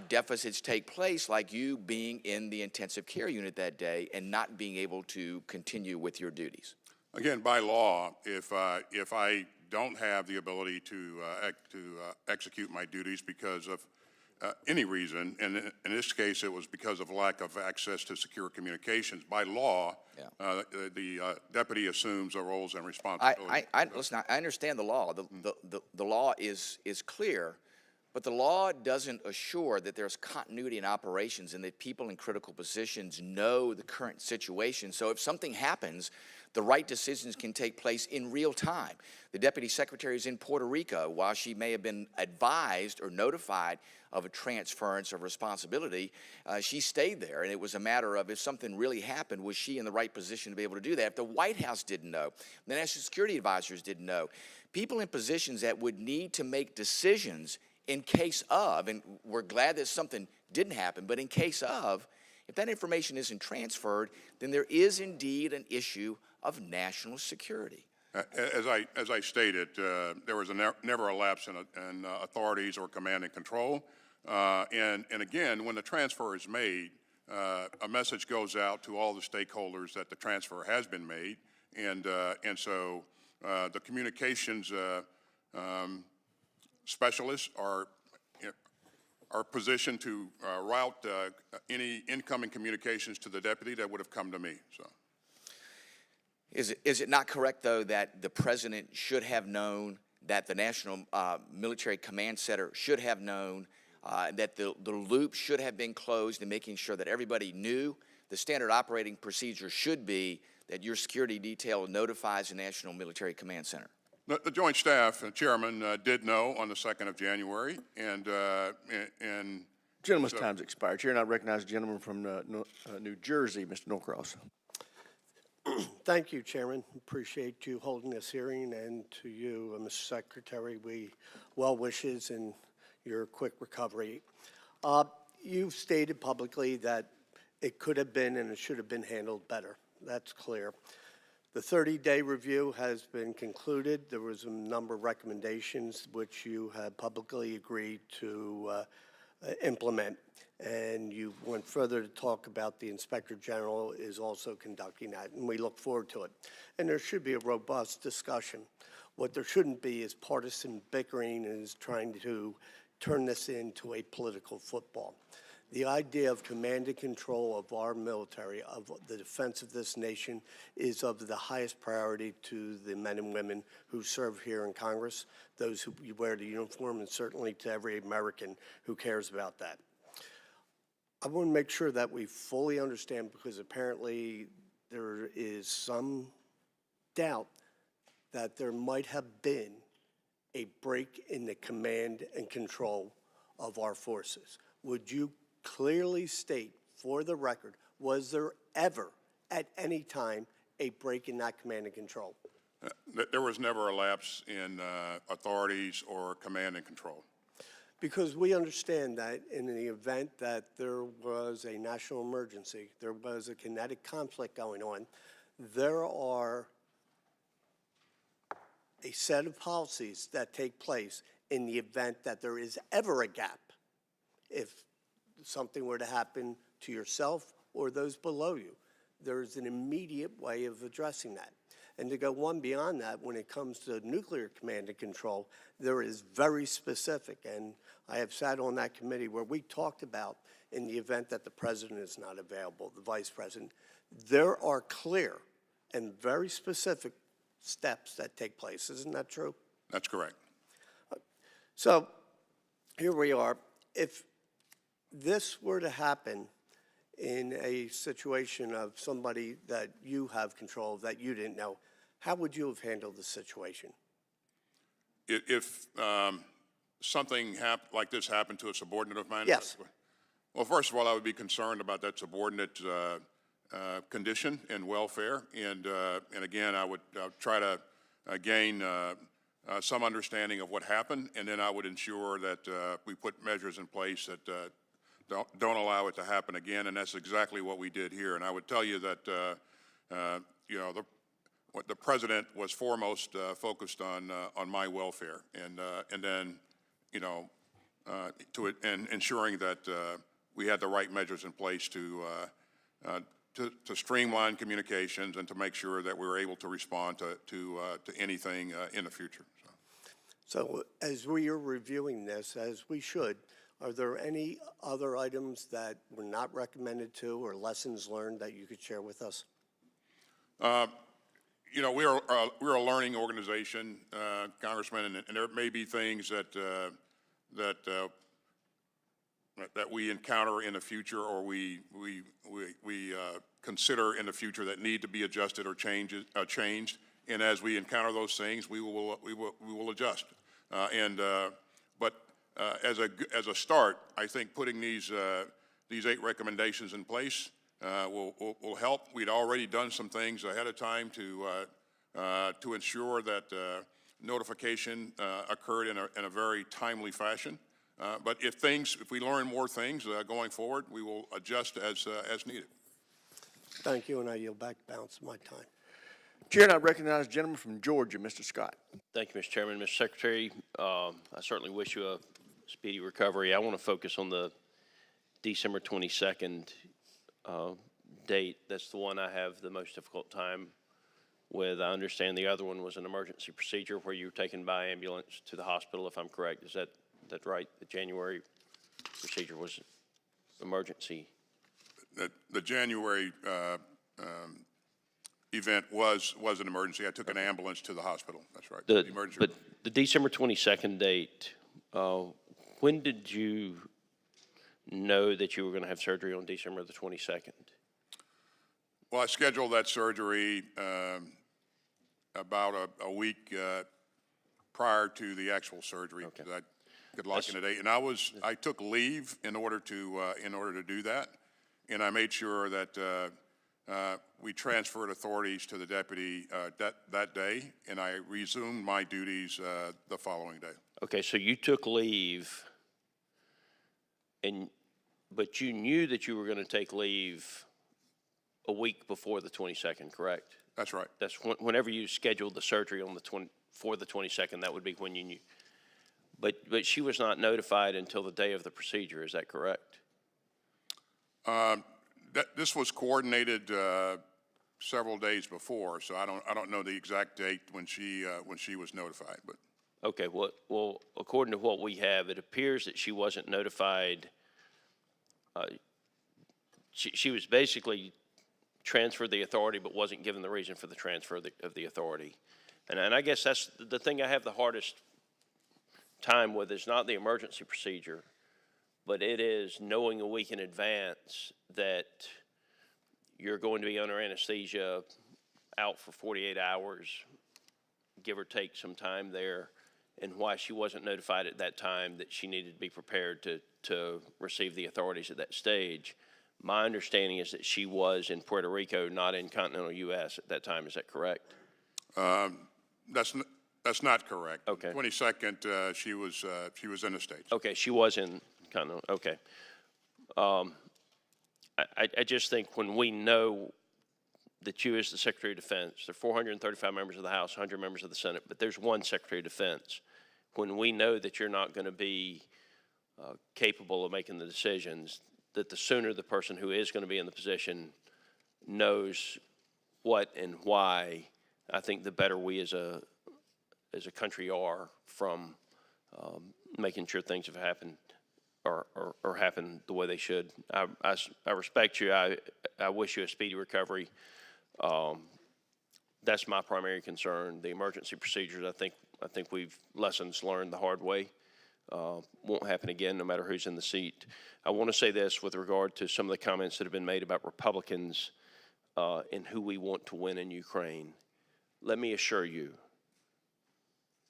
deficits take place, like you being in the intensive care unit that day and not being able to continue with your duties? Again, by law, if I don't have the ability to execute my duties because of any reason, and in this case it was because of lack of access to secure communications, by law, the deputy assumes the roles and responsibilities. Listen, I understand the law. The law is clear, but the law doesn't assure that there's continuity in operations and that people in critical positions know the current situation. So if something happens, the right decisions can take place in real time. The deputy secretary is in Puerto Rico. While she may have been advised or notified of a transference of responsibility, she stayed there, and it was a matter of if something really happened, was she in the right position to be able to do that? If the White House didn't know, the national security advisors didn't know, people in positions that would need to make decisions in case of, and we're glad that something didn't happen, but in case of, if that information isn't transferred, then there is indeed an issue of national security. As I stated, there was never a lapse in authorities or command and control. And again, when the transfer is made, a message goes out to all the stakeholders that the transfer has been made, and so the communications specialists are positioned to route any incoming communications to the deputy that would have come to me. So. Is it not correct, though, that the president should have known, that the National Military Command Center should have known, that the loop should have been closed in making sure that everybody knew? The standard operating procedure should be that your security detail notifies the National Military Command Center. The Joint Staff Chairman did know on the 2nd of January, and Gentleman's time's expired. Chair, and I recognize the gentleman from New Jersey, Mr. Norcross. Thank you, Chairman. Appreciate you holding this hearing, and to you, Mr. Secretary, well wishes in your quick recovery. You've stated publicly that it could have been and it should have been handled better. That's clear. The 30-day review has been concluded. There was a number of recommendations which you have publicly agreed to implement. And you went further to talk about the Inspector General is also conducting that, and we look forward to it. And there should be a robust discussion. What there shouldn't be is partisan bickering and is trying to turn this into a political football. The idea of command and control of our military, of the defense of this nation, is of the highest priority to the men and women who serve here in Congress, those who wear the uniform, and certainly to every American who cares about that. I want to make sure that we fully understand, because apparently there is some doubt that there might have been a break in the command and control of our forces. Would you clearly state for the record, was there ever, at any time, a break in that command and control? There was never a lapse in authorities or command and control. Because we understand that in the event that there was a national emergency, there was a kinetic conflict going on, there are a set of policies that take place in the event that there is ever a gap. If something were to happen to yourself or those below you, there's an immediate way of addressing that. And to go one beyond that, when it comes to nuclear command and control, there is very specific, and I have sat on that committee where we talked about in the event that the president is not available, the vice president, there are clear and very specific steps that take place. Isn't that true? That's correct. So here we are. If this were to happen in a situation of somebody that you have control of that you didn't know, how would you have handled the situation? If something like this happened to a subordinate of mine? Yes. Well, first of all, I would be concerned about that subordinate condition and welfare. And again, I would try to gain some understanding of what happened, and then I would ensure that we put measures in place that don't allow it to happen again, and that's exactly what we did here. And I would tell you that you know, the president was foremost focused on my welfare, and then you know and ensuring that we had the right measures in place to streamline communications and to make sure that we were able to respond to anything in the future. So as we are reviewing this, as we should, are there any other items that were not recommended to or lessons learned that you could share with us? You know, we're a learning organization, Congressman, and there may be things that we encounter in the future, or we consider in the future that need to be adjusted or changed. And as we encounter those things, we will adjust. But as a start, I think putting these 8 recommendations in place will help. We'd already done some things ahead of time to ensure that notification occurred in a very timely fashion. But if we learn more things going forward, we will adjust as needed. Thank you, and I yield back the balance of my time. Chair, and I recognize the gentleman from Georgia, Mr. Scott. Thank you, Mr. Chairman. Mr. Secretary, I certainly wish you a speedy recovery. I want to focus on the December 22nd date. That's the one I have the most difficult time with. I understand the other one was an emergency procedure where you were taken by ambulance to the hospital, if I'm correct. Is that right? The January procedure was emergency? The January event was an emergency. I took an ambulance to the hospital. That's right. But the December 22nd date, when did you know that you were going to have surgery on December the 22nd? Well, I scheduled that surgery about a week prior to the actual surgery. Okay. I could lock in a date, and I took leave in order to do that, and I made sure that we transferred authorities to the deputy that day, and I resumed my duties the following day. Okay, so you took leave, but you knew that you were going to take leave a week before the 22nd, correct? That's right. That's whenever you scheduled the surgery on for the 22nd, that would be when you knew. But she was not notified until the day of the procedure, is that correct? This was coordinated several days before, so I don't know the exact date when she was notified. But okay, well, according to what we have, it appears that she wasn't notified. She was basically transferred the authority, but wasn't given the reason for the transfer of the authority. And I guess that's the thing I have the hardest time with, is not the emergency procedure, but it is knowing a week in advance that you're going to be under anesthesia, out for 48 hours, give or take some time there, and why she wasn't notified at that time that she needed to be prepared to receive the authorities at that stage. My understanding is that she was in Puerto Rico, not in continental U.S. at that time. Is that correct? That's not correct. Okay. 22nd, she was in the States. Okay, she was in continental, okay. I just think when we know that you as the Secretary of Defense, there are 435 members of the House, 100 members of the Senate, but there's one Secretary of Defense. When we know that you're not going to be capable of making the decisions, that the sooner the person who is going to be in the position knows what and why, I think the better we as a country are from making sure things have happened or happen the way they should. I respect you. I wish you a speedy recovery. That's my primary concern. The emergency procedures, I think we've lessons learned the hard way. Won't happen again, no matter who's in the seat. I want to say this with regard to some of the comments that have been made about Republicans and who we want to win in Ukraine. Let me assure you,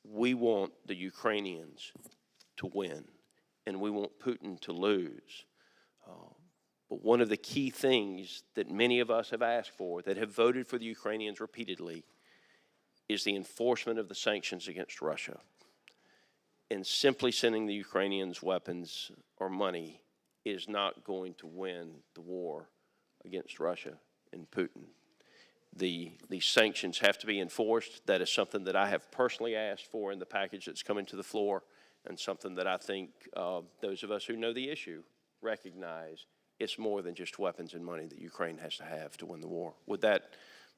we want the Ukrainians to win, and we want Putin to lose. But one of the key things that many of us have asked for, that have voted for the Ukrainians repeatedly, is the enforcement of the sanctions against Russia. And simply sending the Ukrainians weapons or money is not going to win the war against Russia and Putin. The sanctions have to be enforced. That is something that I have personally asked for in the package that's coming to the floor, and something that I think those of us who know the issue recognize it's more than just weapons and money that Ukraine has to have to win the war. With that,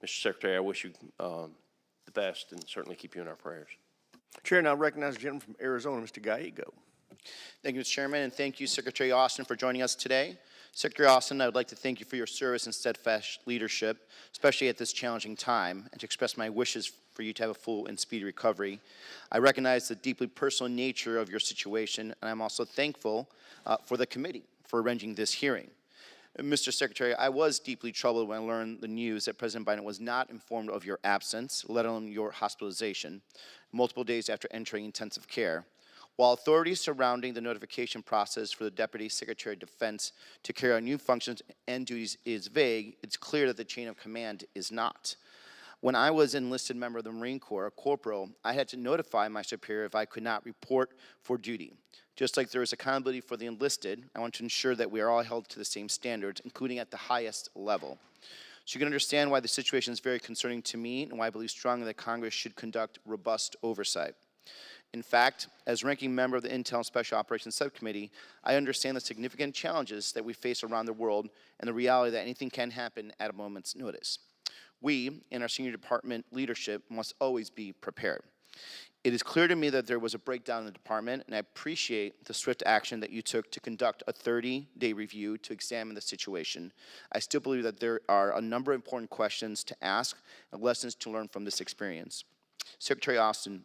Mr. Secretary, I wish you the best and certainly keep you in our prayers. Chair now recognizes the gentleman from Arizona, Mr. Gallego. Thank you, Mr. Chairman, and thank you, Secretary Austin, for joining us today. Secretary Austin, I would like to thank you for your service and steadfast leadership, especially at this challenging time, and to express my wishes for you to have a full and speedy recovery. I recognize the deeply personal nature of your situation, and I'm also thankful for the committee for arranging this hearing. Mr. Secretary, I was deeply troubled when I learned the news that President Biden was not informed of your absence, let alone your hospitalization, multiple days after entering intensive care. While authorities surrounding the notification process for the Deputy Secretary of Defense to carry out new functions and duties is vague, it's clear that the chain of command is not. When I was an enlisted member of the Marine Corps, a corporal, I had to notify my superior if I could not report for duty. Just like there is accountability for the enlisted, I want to ensure that we are all held to the same standards, including at the highest level. So you can understand why the situation is very concerning to me and why I believe strongly that Congress should conduct robust oversight. In fact, as ranking member of the Intel and Special Operations Subcommittee, I understand the significant challenges that we face around the world and the reality that anything can happen at a moment's notice. We, in our senior department leadership, must always be prepared. It is clear to me that there was a breakdown in the department, and I appreciate the swift action that you took to conduct a 30-day review to examine the situation. I still believe that there are a number of important questions to ask and lessons to learn from this experience. Secretary Austin,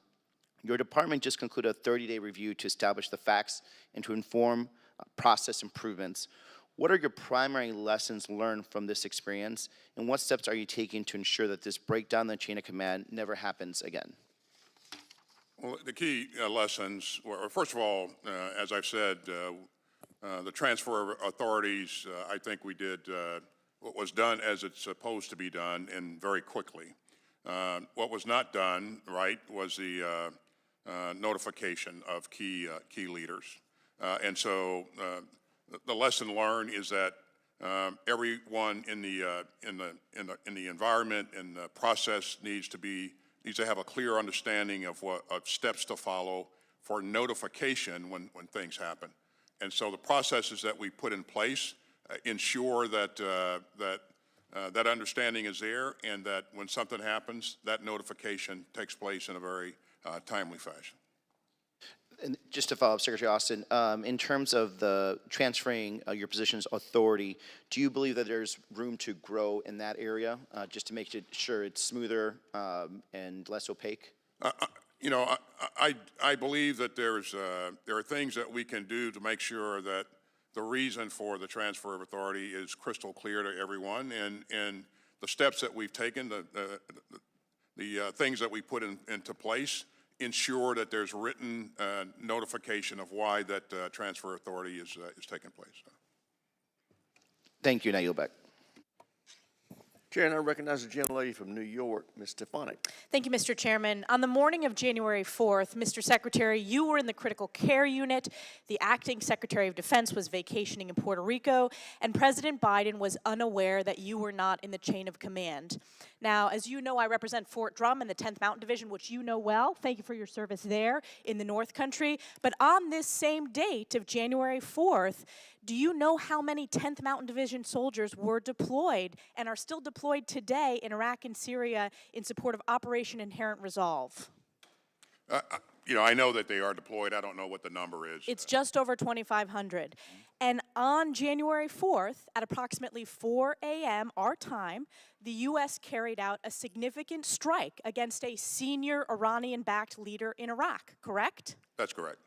your department just concluded a 30-day review to establish the facts and to inform process improvements. What are your primary lessons learned from this experience, and what steps are you taking to ensure that this breakdown in the chain of command never happens again? Well, the key lessons were, first of all, as I've said, the transfer of authorities, I think we did what was done as it's supposed to be done and very quickly. What was not done right was the notification of key leaders. And so the lesson learned is that everyone in the environment and the process needs to have a clear understanding of steps to follow for notification when things happen. And so the processes that we put in place ensure that that understanding is there, and that when something happens, that notification takes place in a very timely fashion. And just to follow up, Secretary Austin, in terms of the transferring your position's authority, do you believe that there's room to grow in that area, just to make sure it's smoother and less opaque? You know, I believe that there are things that we can do to make sure that the reason for the transfer of authority is crystal clear to everyone, and the steps that we've taken, the things that we put into place, ensure that there's written notification of why that transfer authority is taking place. Thank you, and I yield back. Chair, and I recognize the gentlelady from New York, Ms. Stefanik. Thank you, Mr. Chairman. On the morning of January 4th, Mr. Secretary, you were in the critical care unit. The acting Secretary of Defense was vacationing in Puerto Rico, and President Biden was unaware that you were not in the chain of command. Now, as you know, I represent Fort Drum in the 10th Mountain Division, which you know well. Thank you for your service there in the North Country. But on this same date of January 4th, do you know how many 10th Mountain Division soldiers were deployed and are still deployed today in Iraq and Syria in support of Operation Inherent Resolve? I know that they are deployed. I don't know what the number is. It's just over 2,500. And on January 4th, at approximately 4 a.m. our time, the U.S. carried out a significant strike against a senior Iranian-backed leader in Iraq, correct? That's correct.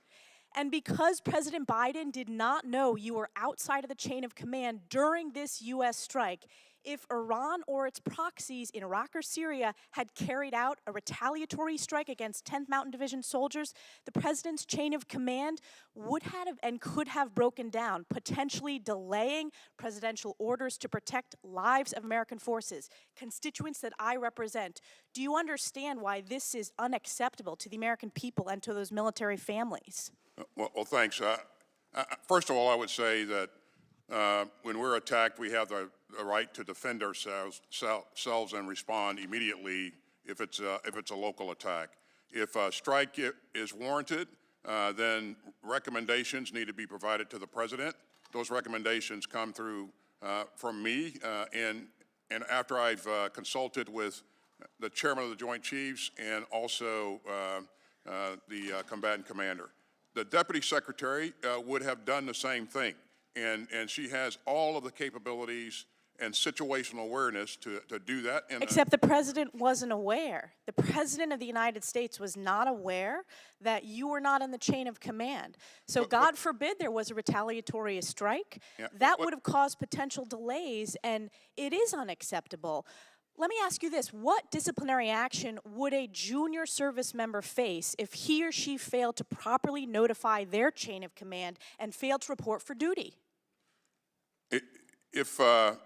And because President Biden did not know you were outside of the chain of command during this U.S. strike, if Iran or its proxies in Iraq or Syria had carried out a retaliatory strike against 10th Mountain Division soldiers, the president's chain of command would have and could have broken down, potentially delaying presidential orders to protect lives of American forces, constituents that I represent. Do you understand why this is unacceptable to the American people and to those military families? Well, thanks. First of all, I would say that when we're attacked, we have the right to defend ourselves and respond immediately if it's a local attack. If a strike is warranted, then recommendations need to be provided to the president. Those recommendations come through from me, and after I've consulted with the chairman of the Joint Chiefs and also the combatant commander. The deputy secretary would have done the same thing, and she has all of the capabilities and situational awareness to do that. Except the president wasn't aware. The president of the United States was not aware that you were not in the chain of command. So God forbid there was a retaliatory strike. Yeah, that would have caused potential delays, and it is unacceptable. Let me ask you this. What disciplinary action would a junior service member face if he or she failed to properly notify their chain of command and failed to report for duty? If a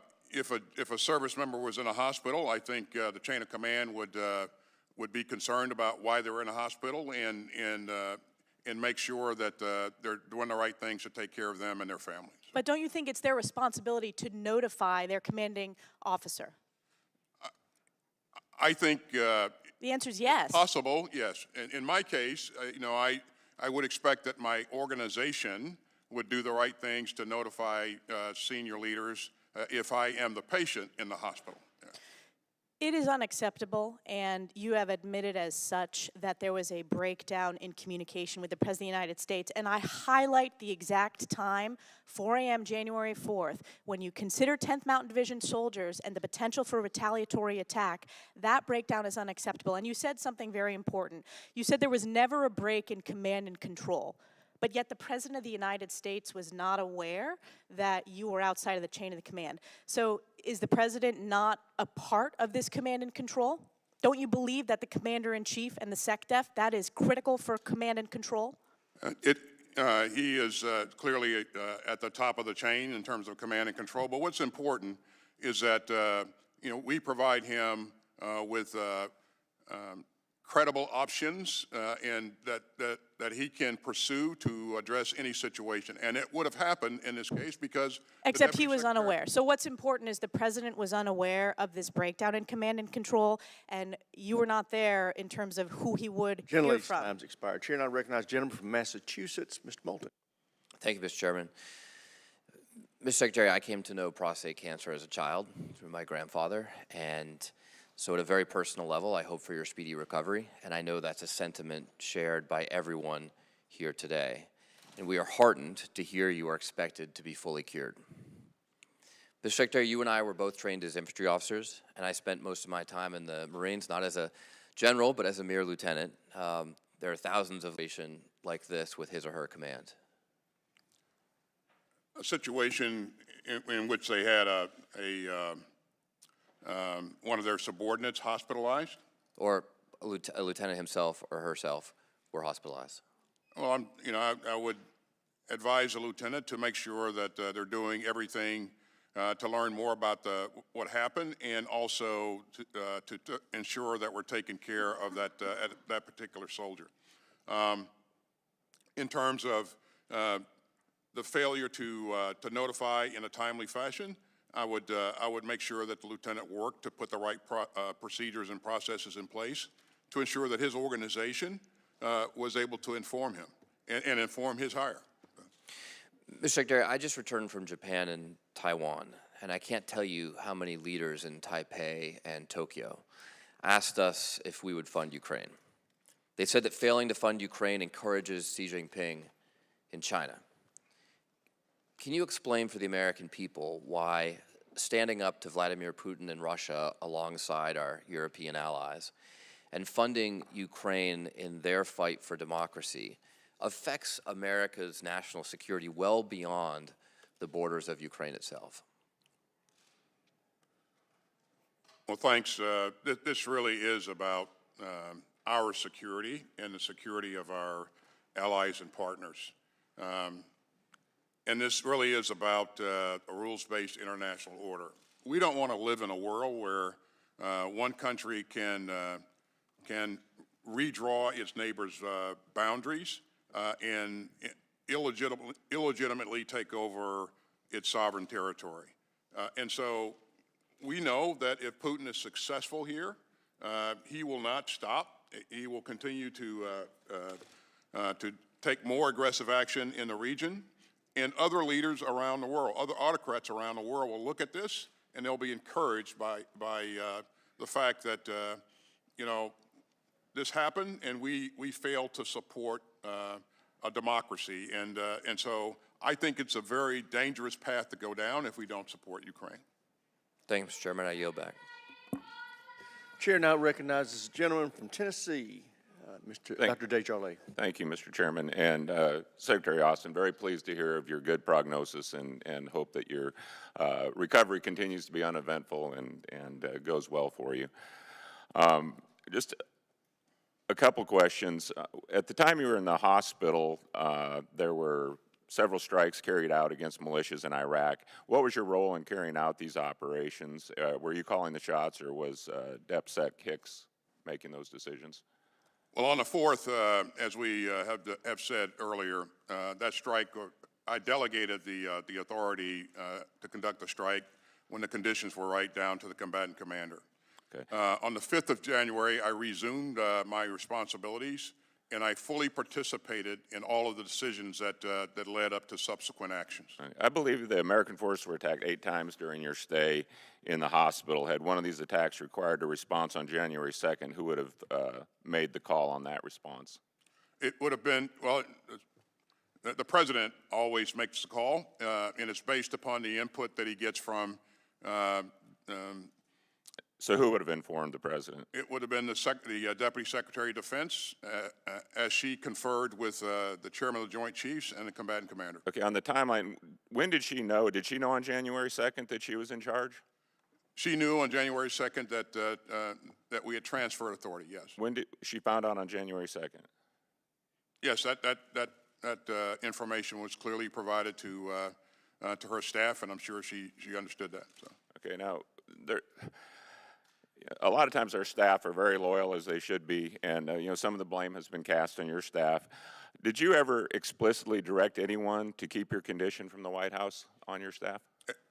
service member was in a hospital, I think the chain of command would be concerned about why they're in a hospital and make sure that they're doing the right things to take care of them and their families. But don't you think it's their responsibility to notify their commanding officer? I think the answer is yes. Possible, yes. In my case, I would expect that my organization would do the right things to notify senior leaders if I am the patient in the hospital. Yeah. It is unacceptable, and you have admitted as such that there was a breakdown in communication with the President of the United States, and I highlight the exact time, 4 a.m. January 4th, when you consider 10th Mountain Division soldiers and the potential for a retaliatory attack. That breakdown is unacceptable, and you said something very important. You said there was never a break in command and control. But yet the President of the United States was not aware that you were outside of the chain of the command. So is the President not a part of this command and control? Don't you believe that the Commander-in-Chief and the SecDef, that is critical for command and control? He is clearly at the top of the chain in terms of command and control. But what's important is that we provide him with credible options and that he can pursue to address any situation. And it would have happened in this case because except he was unaware. So what's important is the president was unaware of this breakdown in command and control, and you were not there in terms of who he would hear from. Time's expired. Chair, and I recognize gentleman from Massachusetts, Mr. Moulton. Thank you, Mr. Chairman. Mr. Secretary, I came to know prostate cancer as a child through my grandfather, and so at a very personal level, I hope for your speedy recovery, and I know that's a sentiment shared by everyone here today. And we are heartened to hear you are expected to be fully cured. Mr. Secretary, you and I were both trained as infantry officers, and I spent most of my time in the Marines, not as a general, but as a mere lieutenant. There are thousands of situations like this with his or her command. A situation in which they had one of their subordinates hospitalized? Or a lieutenant himself or herself were hospitalized? Well, I would advise a lieutenant to make sure that they're doing everything to learn more about what happened and also to ensure that we're taking care of that particular soldier. In terms of the failure to notify in a timely fashion, I would make sure that the lieutenant worked to put the right procedures and processes in place to ensure that his organization was able to inform him and inform his hire. Mr. Secretary, I just returned from Japan and Taiwan, and I can't tell you how many leaders in Taipei and Tokyo asked us if we would fund Ukraine. They said that failing to fund Ukraine encourages Xi Jinping in China. Can you explain for the American people why standing up to Vladimir Putin and Russia alongside our European allies and funding Ukraine in their fight for democracy affects America's national security well beyond the borders of Ukraine itself? Well, thanks. This really is about our security and the security of our allies and partners. And this really is about a rules-based international order. We don't want to live in a world where one country can redraw its neighbors' boundaries and illegitimately take over its sovereign territory. And so we know that if Putin is successful here, he will not stop. He will continue to take more aggressive action in the region. And other leaders around the world, other autocrats around the world will look at this and they'll be encouraged by the fact that, you know, this happened and we failed to support a democracy. And so I think it's a very dangerous path to go down if we don't support Ukraine. Thank you, Mr. Chairman. I yield back. Chair now recognizes the gentleman from Tennessee, Dr. Desjardins. Thank you, Mr. Chairman. And Secretary Austin, very pleased to hear of your good prognosis and hope that your recovery continues to be uneventful and goes well for you. Just a couple questions. At the time you were in the hospital, there were several strikes carried out against militias in Iraq. What was your role in carrying out these operations? Were you calling the shots, or was DepSec Hicks making those decisions? Well, on the 4th, as we have said earlier, that strike, I delegated the authority to conduct the strike when the conditions were right down to the combatant commander. Okay. On the 5th of January, I resumed my responsibilities, and I fully participated in all of the decisions that led up to subsequent actions. I believe the American forces were attacked 8 times during your stay in the hospital. Had one of these attacks required a response on January 2nd, who would have made the call on that response? It would have been, well, the president always makes the call, and it's based upon the input that he gets from So who would have informed the president? It would have been the Deputy Secretary of Defense, as she conferred with the Chairman of the Joint Chiefs and the combatant commander. Okay, on the timeline, when did she know? Did she know on January 2nd that she was in charge? She knew on January 2nd that we had transferred authority, yes. When did she found out on January 2nd? Yes, that information was clearly provided to her staff, and I'm sure she understood that. So. Okay, now, a lot of times our staff are very loyal, as they should be, and you know, some of the blame has been cast on your staff. Did you ever explicitly direct anyone to keep your condition from the White House on your staff?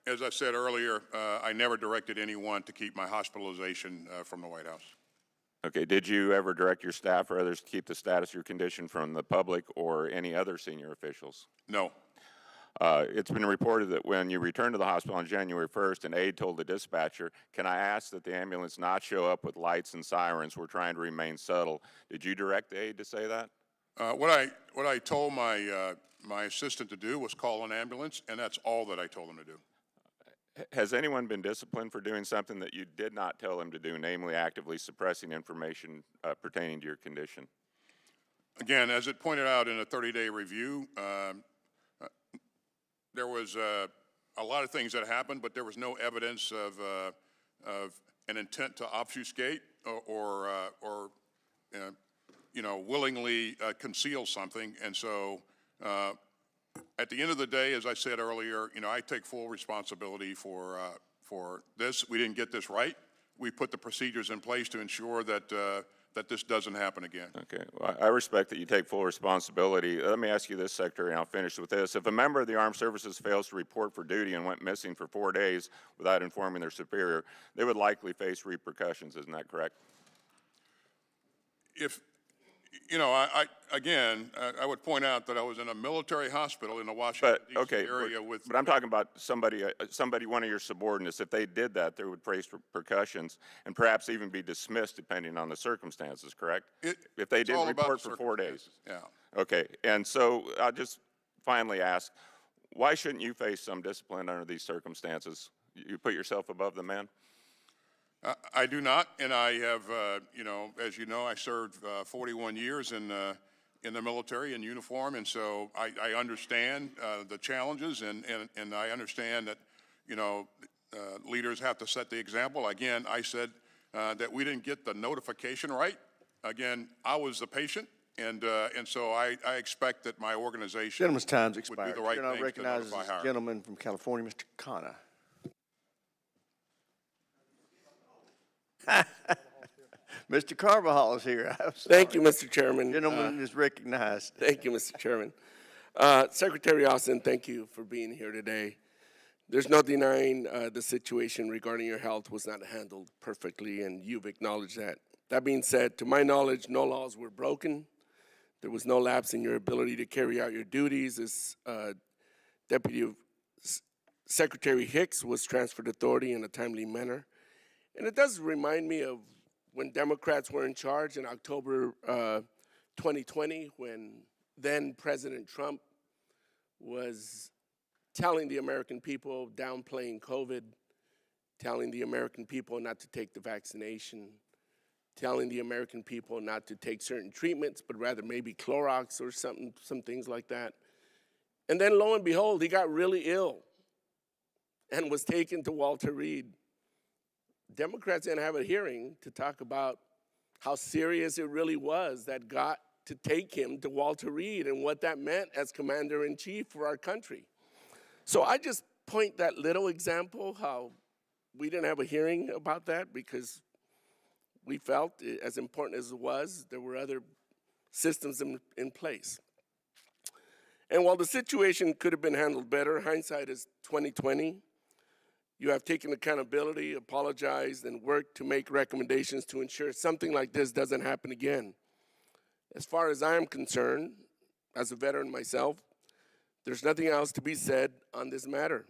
As I said earlier, I never directed anyone to keep my hospitalization from the White House. Okay, did you ever direct your staff or others to keep the status of your condition from the public or any other senior officials? No. It's been reported that when you returned to the hospital on January 1st, an aide told the dispatcher, "Can I ask that the ambulance not show up with lights and sirens? We're trying to remain subtle." Did you direct the aide to say that? What I told my assistant to do was call an ambulance, and that's all that I told him to do. Has anyone been disciplined for doing something that you did not tell them to do, namely actively suppressing information pertaining to your condition? Again, as it pointed out in a 30-day review, there was a lot of things that happened, but there was no evidence of an intent to obfuscate or willingly conceal something. And so at the end of the day, as I said earlier, I take full responsibility for this. We didn't get this right. We put the procedures in place to ensure that that this doesn't happen again. Okay, well, I respect that you take full responsibility. Let me ask you this, Secretary, and I'll finish with this. If a member of the Armed Services fails to report for duty and went missing for 4 days without informing their superior, they would likely face repercussions, isn't that correct? If, I would point out that I was in a military hospital in the Washington, D.C. area with. But I'm talking about somebody, one of your subordinates. If they did that, they would face repercussions and perhaps even be dismissed depending on the circumstances, correct? If they didn't report for 4 days. Yeah. Okay, and so I'll just finally ask, why shouldn't you face some discipline under these circumstances? You put yourself above the man? I do not, and I have, as you know, I served 41 years in the military in uniform, and so I understand the challenges, and I understand that, leaders have to set the example. Again, I said that we didn't get the notification right. Again, I was the patient, and so I expect that my organization Gentleman's time's would do expired. the right Chair, I thing to recognize notify the her. gentleman from California, Mr. Khanna. Mr. Carvajal is here. Thank you, Mr. Chairman. Gentleman is recognized. Thank you, Mr. Chairman. Secretary Austin, thank you for being here today. There's no denying the situation regarding your health was not handled perfectly, and you've acknowledged that. That being said, to my knowledge, no laws were broken. There was no lapse in your ability to carry out your duties as Deputy Secretary Hicks was transferred authority in a timely manner. And it does remind me of when Democrats were in charge in October 2020, when then President Trump was telling the American people, downplaying COVID, telling the American people not to take the vaccination, telling the American people not to take certain treatments, but rather maybe Clorox or some things like that. And then lo and behold, he got really ill and was taken to Walter Reed. Democrats didn't have a hearing to talk about how serious it really was that got to take him to Walter Reed and what that meant as commander-in-chief for our country. So I just point that little example, how we didn't have a hearing about that because we felt, as important as it was, there were other systems in place. And while the situation could have been handled better, hindsight is 2020. You have taken accountability, apologized, and worked to make recommendations to ensure something like this doesn't happen again. As far as I am concerned, as a veteran myself, there's nothing else to be said on this matter.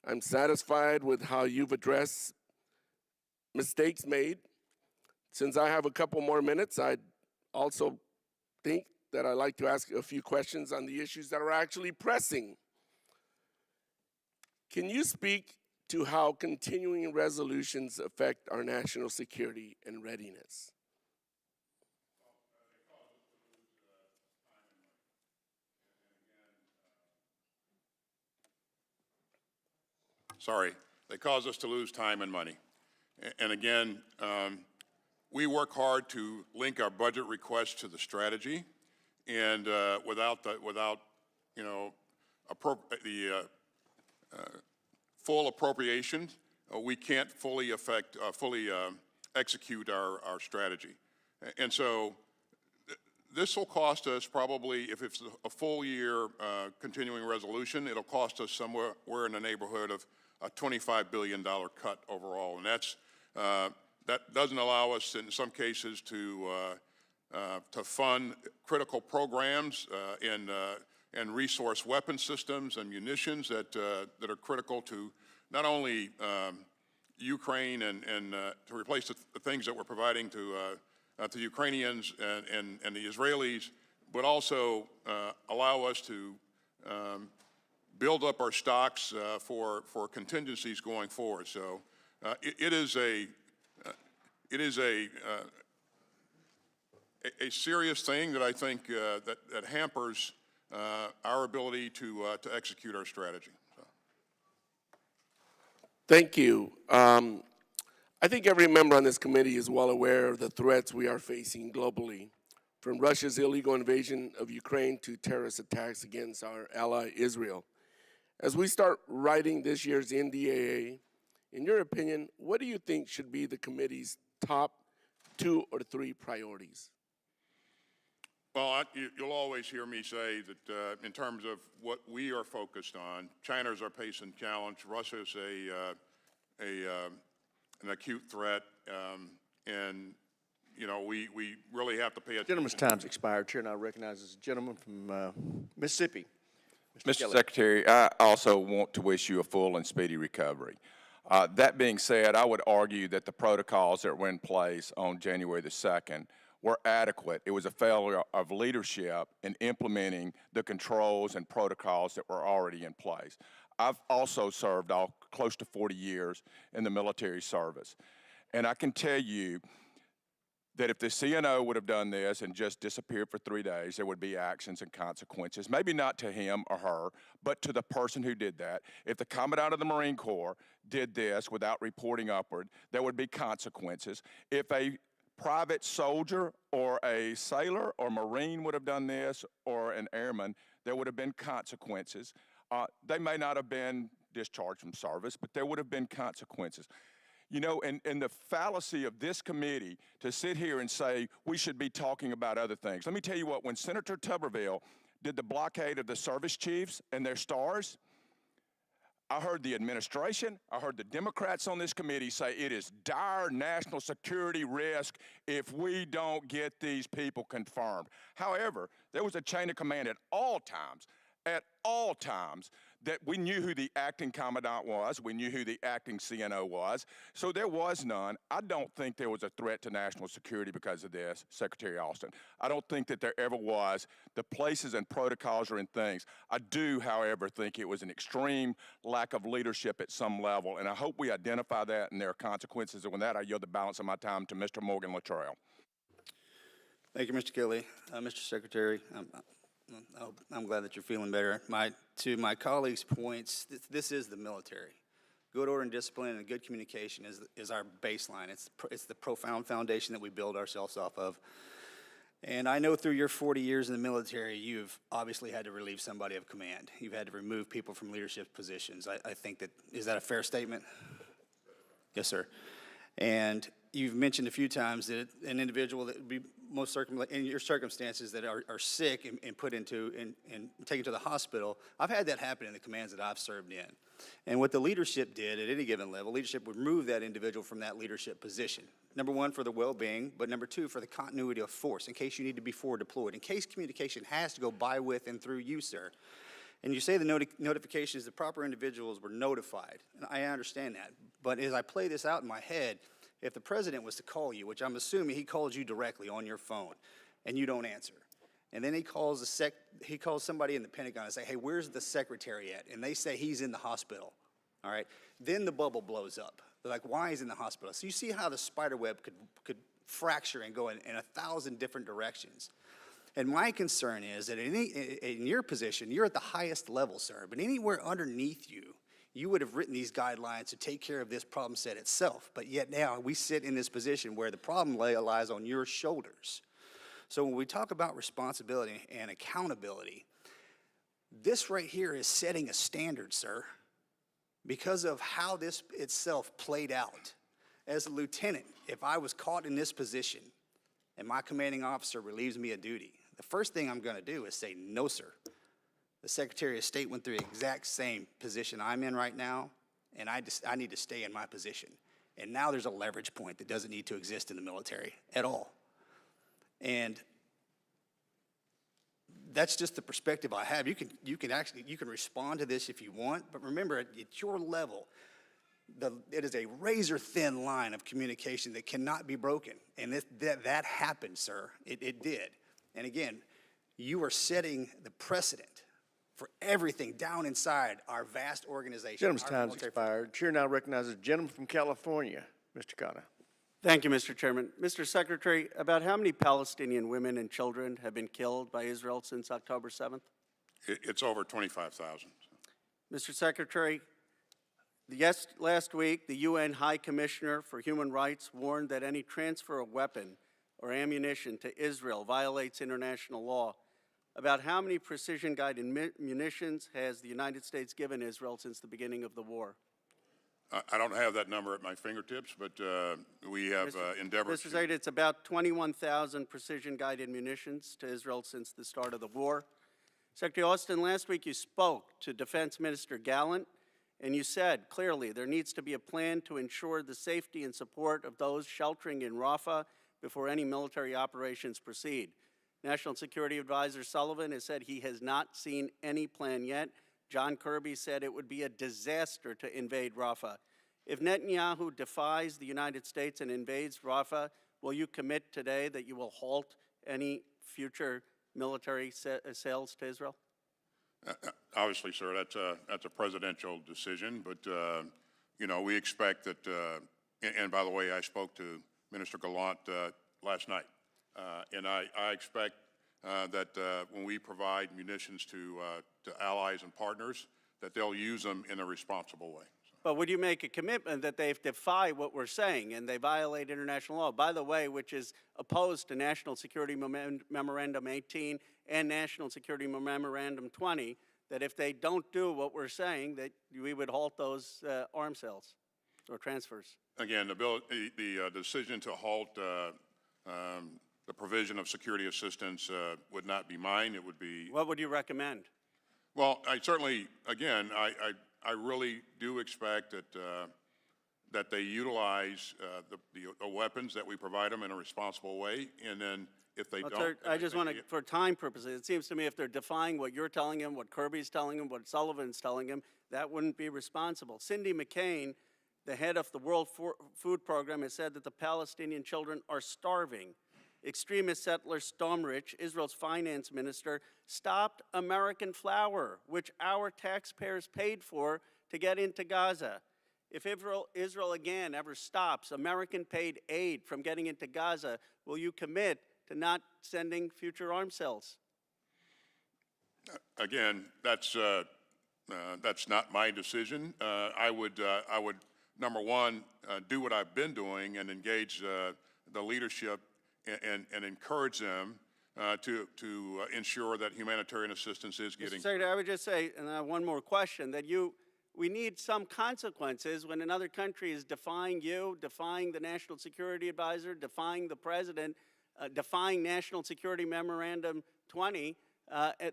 I'm satisfied with how you've addressed mistakes made. Since I have a couple more minutes, I'd also think that I'd like to ask a few questions on the issues that are actually pressing. Can you speak to how continuing resolutions affect our national security and readiness? Sorry, they cause us to lose time and money. And again, we work hard to link our budget requests to the strategy, and without the full appropriation, we can't fully execute our strategy. And so this will cost us probably, if it's a full year continuing resolution, it'll cost us somewhere in the neighborhood of a $25 billion cut overall. And that doesn't allow us in some cases to fund critical programs and resource weapon systems and munitions that are critical to not only Ukraine and to replace the things that we're providing to Ukrainians and the Israelis, but also allow us to build up our stocks for contingencies going forward. So it is a serious thing that I think that hampers our ability to execute our strategy. So. Thank you. I think every member on this committee is well aware of the threats we are facing globally, from Russia's illegal invasion of Ukraine to terrorist attacks against our ally Israel. As we start writing this year's NDAA, in your opinion, what do you think should be the committee's top 2 or 3 priorities? Well, you'll always hear me say that in terms of what we are focused on, China is our pacing challenge, Russia is an acute threat, and you know, we really have to pay attention. Gentleman's time's expired. Chair now recognizes the gentleman from Mississippi. Mr. Kelly. Secretary, I also want to wish you a full and speedy recovery. That being said, I would argue that the protocols that were in place on January the 2nd were adequate. It was a failure of leadership in implementing the controls and protocols that were already in place. I've also served close to 40 years in the military service, and I can tell you that if the CNO would have done this and just disappeared for 3 days, there would be actions and consequences, maybe not to him or her, but to the person who did that. If the Commandant of the Marine Corps did this without reporting upward, there would be consequences. If a private soldier or a sailor or Marine would have done this, or an airman, there would have been consequences. They may not have been discharged from service, but there would have been consequences. You know, and the fallacy of this committee to sit here and say we should be talking about other things. Let me tell you what, when Senator Tuberville did the blockade of the service chiefs and their stars, I heard the administration, I heard the Democrats on this committee say it is dire national security risk if we don't get these people confirmed. However, there was a chain of command at all times, that we knew who the acting commandant was, we knew who the acting CNO was, so there was none. I don't think there was a threat to national security because of this, Secretary Austin. I don't think that there ever was. The places and protocols are in things. I do, however, think it was an extreme lack of leadership at some level, and I hope we identify that and there are consequences. And with that, I yield the balance of my time to Mr. Morgan Luttrell. Thank you, Mr. Kelly. Mr. Secretary, I'm glad that you're feeling better. To my colleagues' points, this is the military. Good order and discipline and good communication is our baseline. It's the profound foundation that we build ourselves off of. And I know through your 40 years in the military, you've obviously had to relieve somebody of command. You've had to remove people from leadership positions. I think is that a fair statement? Yes, sir. And you've mentioned a few times that an individual that would be in your circumstances that are sick and put into and taken to the hospital. I've had that happen in the commands that I've served in. And what the leadership did at any given level, leadership would remove that individual from that leadership position. Number one, for the well-being, but number two, for the continuity of force, in case you need to be forward deployed, in case communication has to go by, with, and through you, sir. And you say the notifications, the proper individuals were notified. And I understand that. But as I play this out in my head, if the president was to call you, which I'm assuming he called you directly on your phone, and you don't answer, and then he calls somebody in the Pentagon and say, hey, where's the secretary at? And they say he's in the hospital, all right? Then the bubble blows up. They're like, why is he in the hospital? So you see how the spider web could fracture and go in 1,000 different directions. And my concern is that in your position, you're at the highest level, sir, but anywhere underneath you, you would have written these guidelines to take care of this problem set itself. But yet now we sit in this position where the problem lies on your shoulders. So when we talk about responsibility and accountability, this right here is setting a standard, sir, because of how this itself played out. As a lieutenant, if I was caught in this position and my commanding officer relieves me of duty, the first thing I'm going to do is say, no, sir. The Secretary of State went through the exact same position I'm in right now, and I need to stay in my position. And now there's a leverage point that doesn't need to exist in the military at all. And that's just the perspective I have. You can respond to this if you want, but remember, at your level, it is a razor-thin line of communication that cannot be broken. And that happened, sir. It did. And again, you are setting the precedent for everything down inside our vast organization. Gentleman's time's expired. Chair now recognizes the gentleman from California, Mr. Khanna. Thank you, Mr. Chairman. Mr. Secretary, about how many Palestinian women and children have been killed by Israel since October 7th? It's over 25,000. Mr. Secretary, last week, the UN High Commissioner for Human Rights warned that any transfer of weapon or ammunition to Israel violates international law. About how many precision-guided munitions has the United States given Israel since the beginning of the war? I don't have that number at my fingertips, but we have endeavored Mr. Secretary, it's about 21,000 precision-guided munitions to Israel since the start of the war. Secretary Austin, last week you spoke to Defense Minister Gallup, and you said clearly there needs to be a plan to ensure the safety and support of those sheltering in Rafah before any military operations proceed. National Security Advisor Sullivan has said he has not seen any plan yet. John Kirby said it would be a disaster to invade Rafah. If Netanyahu defies the United States and invades Rafah, will you commit today that you will halt any future military sales to Israel? Obviously, sir, that's a presidential decision, but you know, we expect that. And by the way, I spoke to Minister Gallant last night, and I expect that when we provide munitions to allies and partners, that they'll use them in a responsible way. But would you make a commitment that they defy what we're saying and they violate international law, by the way, which is opposed to National Security Memorandum 18 and National Security Memorandum 20, that if they don't do what we're saying, that we would halt those arms sales or transfers? Again, the decision to halt the provision of security assistance would not be mine. It would be. What would you recommend? Well, I certainly, again, I really do expect that that they utilize the weapons that we provide them in a responsible way, and then if they don't. I just want to, for time purposes, it seems to me if they're defying what you're telling them, what Kirby's telling them, what Sullivan's telling them, that wouldn't be responsible. Cindy McCain, the head of the World Food Program, has said that the Palestinian children are starving. Extremist settler Stomrich, Israel's finance minister, stopped American flour, which our taxpayers paid for to get into Gaza. If Israel again ever stops American-paid aid from getting into Gaza, will you commit to not sending future arms sales? Again, that's not my decision. I would, number one, do what I've been doing and engage the leadership and encourage them to ensure that humanitarian assistance is getting. Mr. Secretary, I would just say, and I have one more question, that we need some consequences when another country is defying you, defying the National Security Advisor, defying the President, defying National Security Memorandum 20.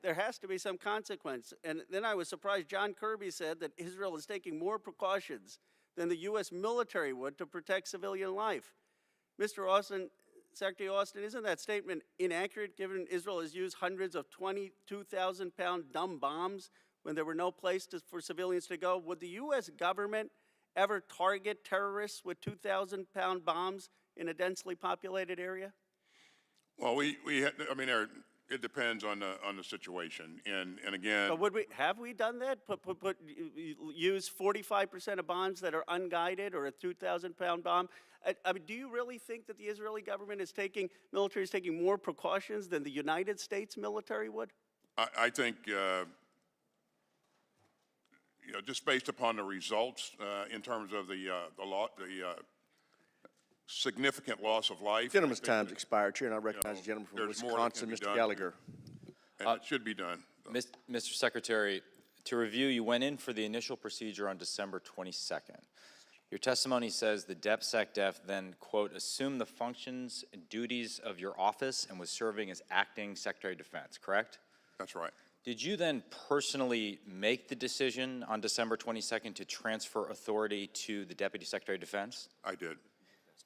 There has to be some consequence. And then I was surprised John Kirby said that Israel is taking more precautions than the U.S. military would to protect civilian life. Mr. Austin, Secretary Austin, isn't that statement inaccurate given Israel has used hundreds of 22,000-pound dumb bombs when there were no place for civilians to go? Would the U.S. government ever target terrorists with 2,000-pound bombs in a densely populated area? Well, it depends on the situation, and again. But have we done that? Use 45% of bombs that are unguided or a 2,000-pound bomb? I mean, do you really think that the Israeli government military is taking more precautions than the United States military would? I think, just based upon the results in terms of the significant loss of life. Gentleman's time's expired, Chair, and I recognize the gentleman from Wisconsin, Mr. Gallagher. And it should be done. Mr. Secretary, to review, you went in for the initial procedure on December 22nd. Your testimony says the DepSecDef then, quote, assumed the functions and duties of your office and was serving as acting Secretary of Defense, correct? That's right. Did you then personally make the decision on December 22nd to transfer authority to the Deputy Secretary of Defense? I did.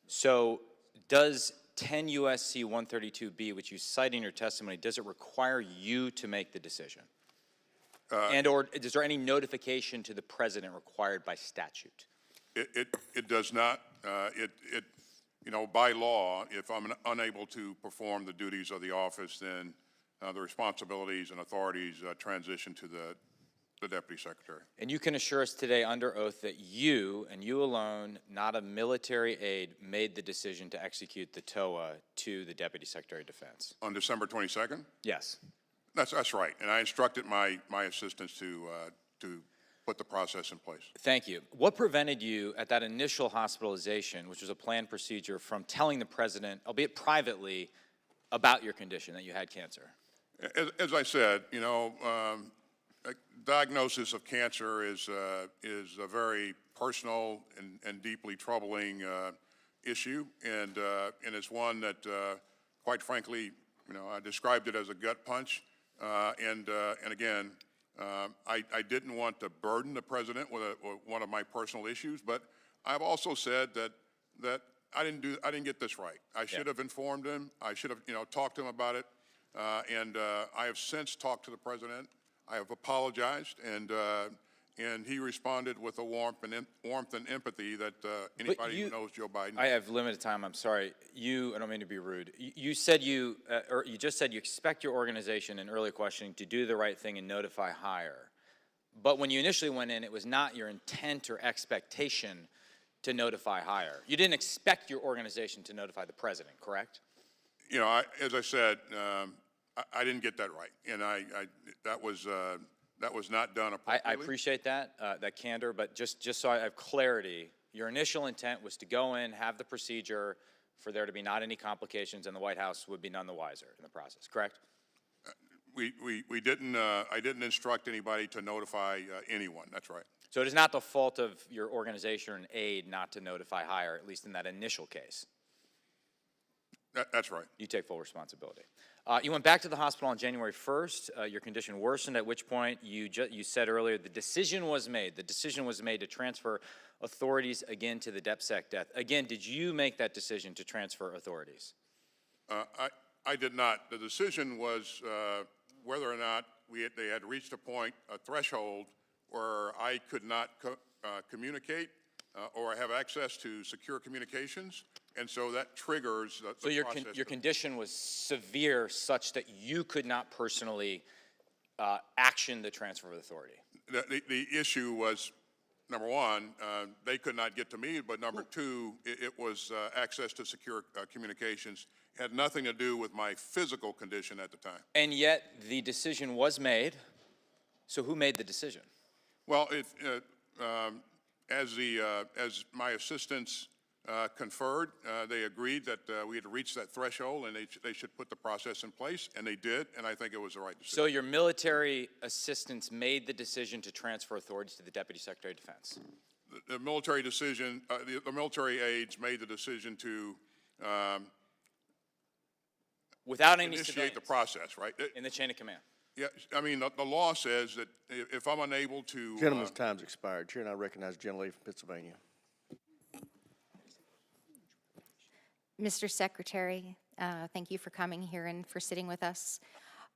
So does 10 U.S.C. 132B, which you cite in your testimony, does it require you to make the decision? Or is there any notification to the President required by statute? It does not. By law, if I'm unable to perform the duties of the office, then the responsibilities and authorities transition to the Deputy Secretary. And you can assure us today under oath that you, and you alone, not a military aide, made the decision to execute the TOA to the Deputy Secretary of Defense? On December 22nd? Yes. That's right. And I instructed my assistants to put the process in place. Thank you. What prevented you at that initial hospitalization, which was a planned procedure, from telling the president, albeit privately, about your condition, that you had cancer? As I said, you know, a diagnosis of cancer is a very personal and deeply troubling issue, and it's one that, quite frankly, you know, I described it as a gut punch, and again, I didn't want to burden the president with one of my personal issues, but I've also said that I didn't get this right. I should have informed him. I should have, you know, talked to him about it, and I have since talked to the president. I have apologized, and he responded with a warmth and empathy that anybody who knows Joe Biden. I have limited time. I'm sorry. I don't mean to be rude. You said or you just said you expect your organization in early questioning to do the right thing and notify higher. But when you initially went in, it was not your intent or expectation to notify higher. You didn't expect your organization to notify the president, correct? You know, as I said, I didn't get that right, and that was not done appropriately. I appreciate that, that candor, but just so I have clarity, your initial intent was to go in, have the procedure, for there to be not any complications, and the White House would be none the wiser in the process, correct? We didn't, I didn't instruct anybody to notify anyone, that's right. So it is not the fault of your organization or an aide not to notify higher, at least in that initial case? That's right. You take full responsibility. You went back to the hospital on January 1st. Your condition worsened, at which point you said earlier the decision was made. The decision was made to transfer authorities again to the DepSec death. Again, did you make that decision to transfer authorities? I did not. The decision was whether or not they had reached a threshold where I could not communicate or have access to secure communications, and so that triggers the process. So your condition was severe such that you could not personally action the transfer of authority? The issue was, number one, they could not get to me, but number two, it was access to secure communications. It had nothing to do with my physical condition at the time. And yet the decision was made. So who made the decision? Well, as my assistants conferred, they agreed that we had reached that threshold and they should put the process in place, and they did, and I think it was the right decision. So your military assistants made the decision to transfer authorities to the Deputy Secretary of Defense? The military decision, the military aides made the decision to without any initiate the process, right? In the chain of command? Yeah, I mean, the law says that if I'm unable to... Gentleman's time's expired. Chair, and I recognize the gentlelady from Pennsylvania. Mr. Secretary, thank you for coming here and for sitting with us.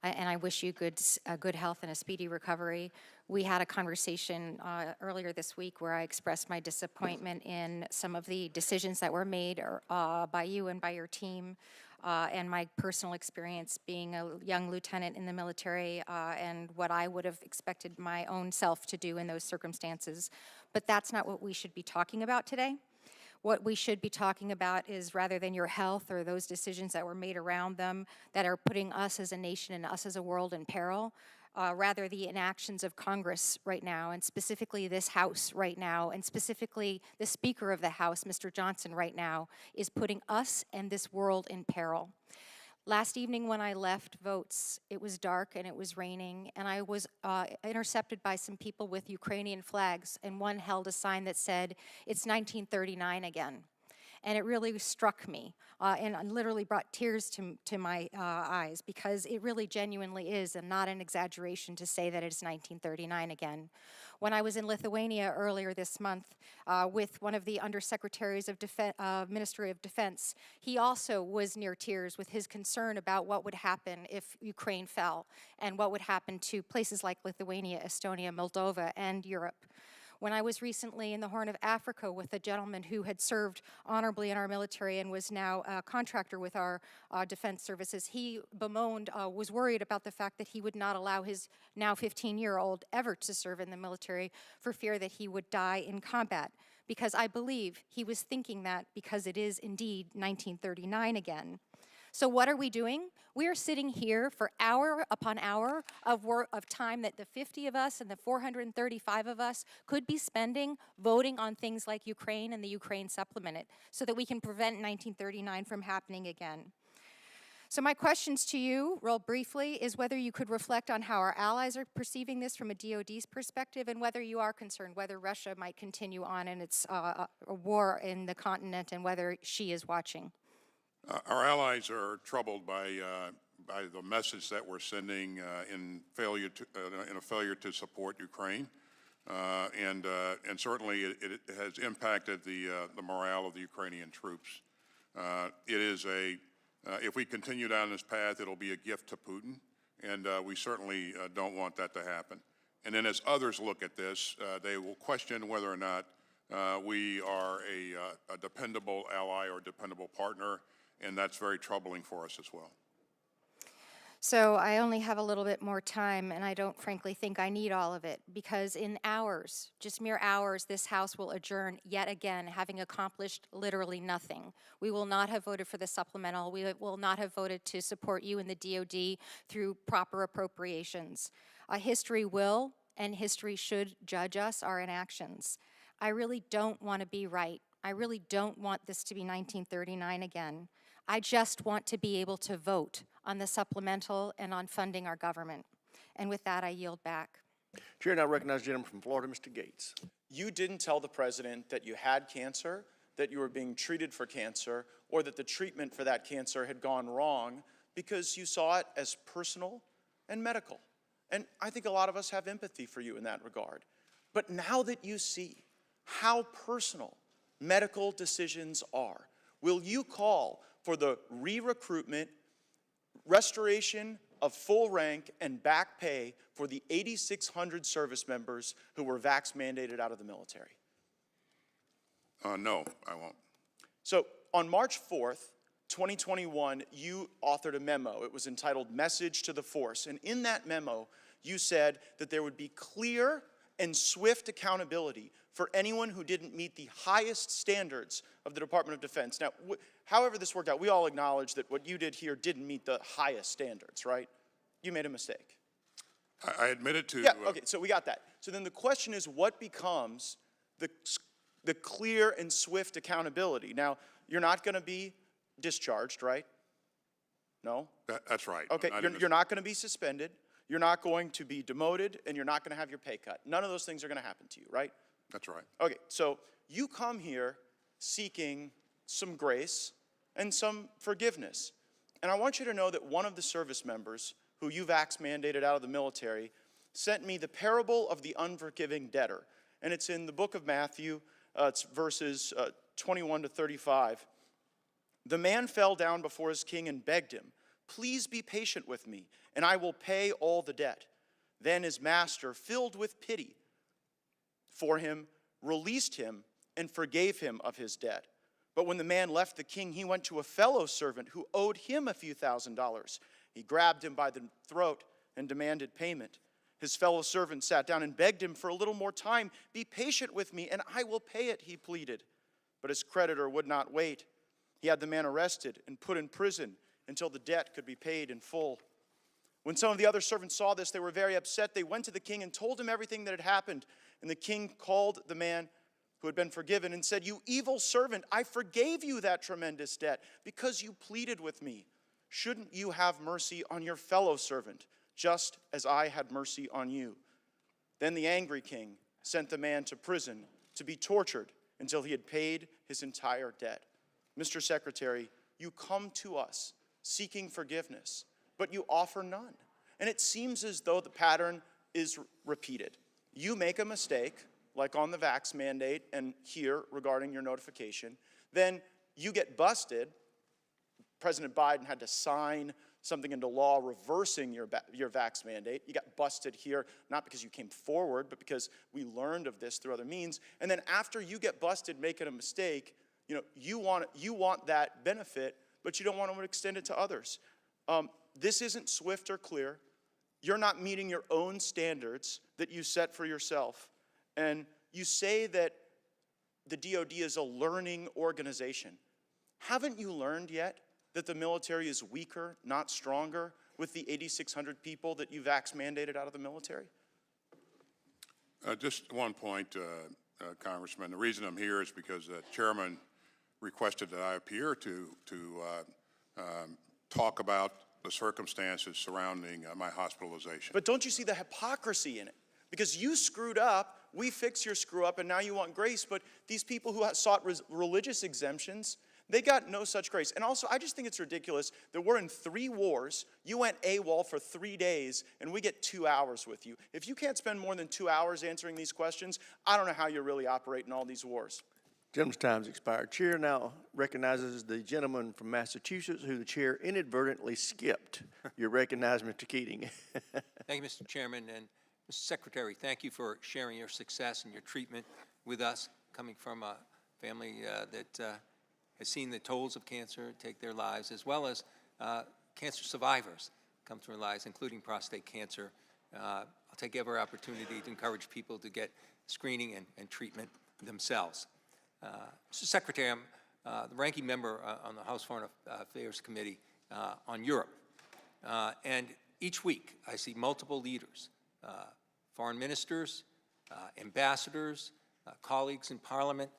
And I wish you good health and a speedy recovery. We had a conversation earlier this week where I expressed my disappointment in some of the decisions that were made by you and by your team, and my personal experience being a young lieutenant in the military, and what I would have expected my own self to do in those circumstances. But that's not what we should be talking about today. What we should be talking about is, rather than your health or those decisions that were made around them that are putting us as a nation and us as a world in peril, rather the inactions of Congress right now, and specifically this House right now, and specifically the Speaker of the House, Mr. Johnson, right now, is putting us and this world in peril. Last evening when I left votes, it was dark and it was raining, and I was intercepted by some people with Ukrainian flags, and one held a sign that said, "It's 1939 again." And it really struck me and literally brought tears to my eyes, because it really genuinely is, and not an exaggeration to say that it's 1939 again. When I was in Lithuania earlier this month with one of the undersecretaries of Ministry of Defense, he also was near tears with his concern about what would happen if Ukraine fell, and what would happen to places like Lithuania, Estonia, Moldova, and Europe. When I was recently in the Horn of Africa with a gentleman who had served honorably in our military and was now a contractor with our defense services, he bemoaned, was worried about the fact that he would not allow his now 15-year-old ever to serve in the military for fear that he would die in combat. Because I believe he was thinking that because it is indeed 1939 again. So what are we doing? We are sitting here for hour upon hour of time that the 50 of us and the 435 of us could be spending voting on things like Ukraine and the Ukraine supplement so that we can prevent 1939 from happening again. So my questions to you, real briefly, is whether you could reflect on how our allies are perceiving this from a DoD's perspective, and whether you are concerned whether Russia might continue on in its war in the continent, and whether she is watching. Our allies are troubled by the message that we're sending in a failure to support Ukraine, and certainly it has impacted the morale of the Ukrainian troops. It is if we continue down this path, it'll be a gift to Putin, and we certainly don't want that to happen. And then as others look at this, they will question whether or not we are a dependable ally or dependable partner, and that's very troubling for us as well. So I only have a little bit more time, and I don't frankly think I need all of it, because in hours, just mere hours, this House will adjourn yet again, having accomplished literally nothing. We will not have voted for the supplemental. We will not have voted to support you in the DoD through proper appropriations. History will and history should judge us, our inactions. I really don't want to be right. I really don't want this to be 1939 again. I just want to be able to vote on the supplemental and on funding our government. And with that, I yield back. Chair now recognizes the gentleman from Florida, Mr. Gates. You didn't tell the president that you had cancer, that you were being treated for cancer, or that the treatment for that cancer had gone wrong, because you saw it as personal and medical. And I think a lot of us have empathy for you in that regard. But now that you see how personal medical decisions are, will you call for the re-recruitment, restoration of full rank and back pay for the 8,600 service members who were vax mandated out of the military? No, I won't. So on March 4th, 2021, you authored a memo. It was entitled Message to the Force. And in that memo, you said that there would be clear and swift accountability for anyone who didn't meet the highest standards of the Department of Defense. Now, however this worked out, we all acknowledge that what you did here didn't meet the highest standards, right? You made a mistake. I admitted to... Yeah, okay, so we got that. So then the question is, what becomes the clear and swift accountability? Now, you're not going to be discharged, right? No? That's right. Okay, you're not going to be suspended. You're not going to be demoted, and you're not going to have your pay cut. None of those things are going to happen to you, right? That's right. Okay, so you come here seeking some grace and some forgiveness. And I want you to know that one of the service members who you vax mandated out of the military sent me the parable of the unforgiving debtor. And it's in the book of Matthew, it's verses 21 to 35. The man fell down before his king and begged him, "Please be patient with me, and I will pay all the debt." Then his master, filled with pity for him, released him and forgave him of his debt. But when the man left the king, he went to a fellow servant who owed him a few $1,000s. He grabbed him by the throat and demanded payment. His fellow servant sat down and begged him for a little more time. "Be patient with me, and I will pay it," he pleaded. But his creditor would not wait. He had the man arrested and put in prison until the debt could be paid in full. When some of the other servants saw this, they were very upset. They went to the king and told him everything that had happened. And the king called the man who had been forgiven and said, "You evil servant, I forgave you that tremendous debt because you pleaded with me. Shouldn't you have mercy on your fellow servant, just as I had mercy on you?" Then the angry king sent the man to prison to be tortured until he had paid his entire debt. Mr. Secretary, you come to us seeking forgiveness, but you offer none. And it seems as though the pattern is repeated. You make a mistake, like on the vax mandate and here regarding your notification, then you get busted. President Biden had to sign something into law reversing your vax mandate. You got busted here, not because you came forward, but because we learned of this through other means. And then after you get busted making a mistake, you want that benefit, but you don't want to extend it to others. This isn't swift or clear. You're not meeting your own standards that you set for yourself. And you say that the DoD is a learning organization. Haven't you learned yet that the military is weaker, not stronger, with the 8,600 people that you vax mandated out of the military? Just one point, Congressman. The reason I'm here is because the chairman requested that I appear to talk about the circumstances surrounding my hospitalization. But don't you see the hypocrisy in it? Because you screwed up, we fix your screw up, and now you want grace, but these people who sought religious exemptions, they got no such grace. And also, I just think it's ridiculous that we're in 3 wars, you went AWOL for 3 days, and we get 2 hours with you. If you can't spend more than 2 hours answering these questions, I don't know how you're really operating all these wars. Gentleman's time's expired. Chair now recognizes the gentleman from Massachusetts who the chair inadvertently skipped. You're recognized, Mr. Keating. Thank you, Mr. Chairman. And Mr. Secretary, thank you for sharing your success and your treatment with us, coming from a family that has seen the tolls of cancer take their lives, as well as cancer survivors come through their lives, including prostate cancer. I'll take every opportunity to encourage people to get screening and treatment themselves. Mr. Secretary, I'm the ranking member on the House Foreign Affairs Committee on Europe. And each week I see multiple leaders, foreign ministers, ambassadors, colleagues in Parliament.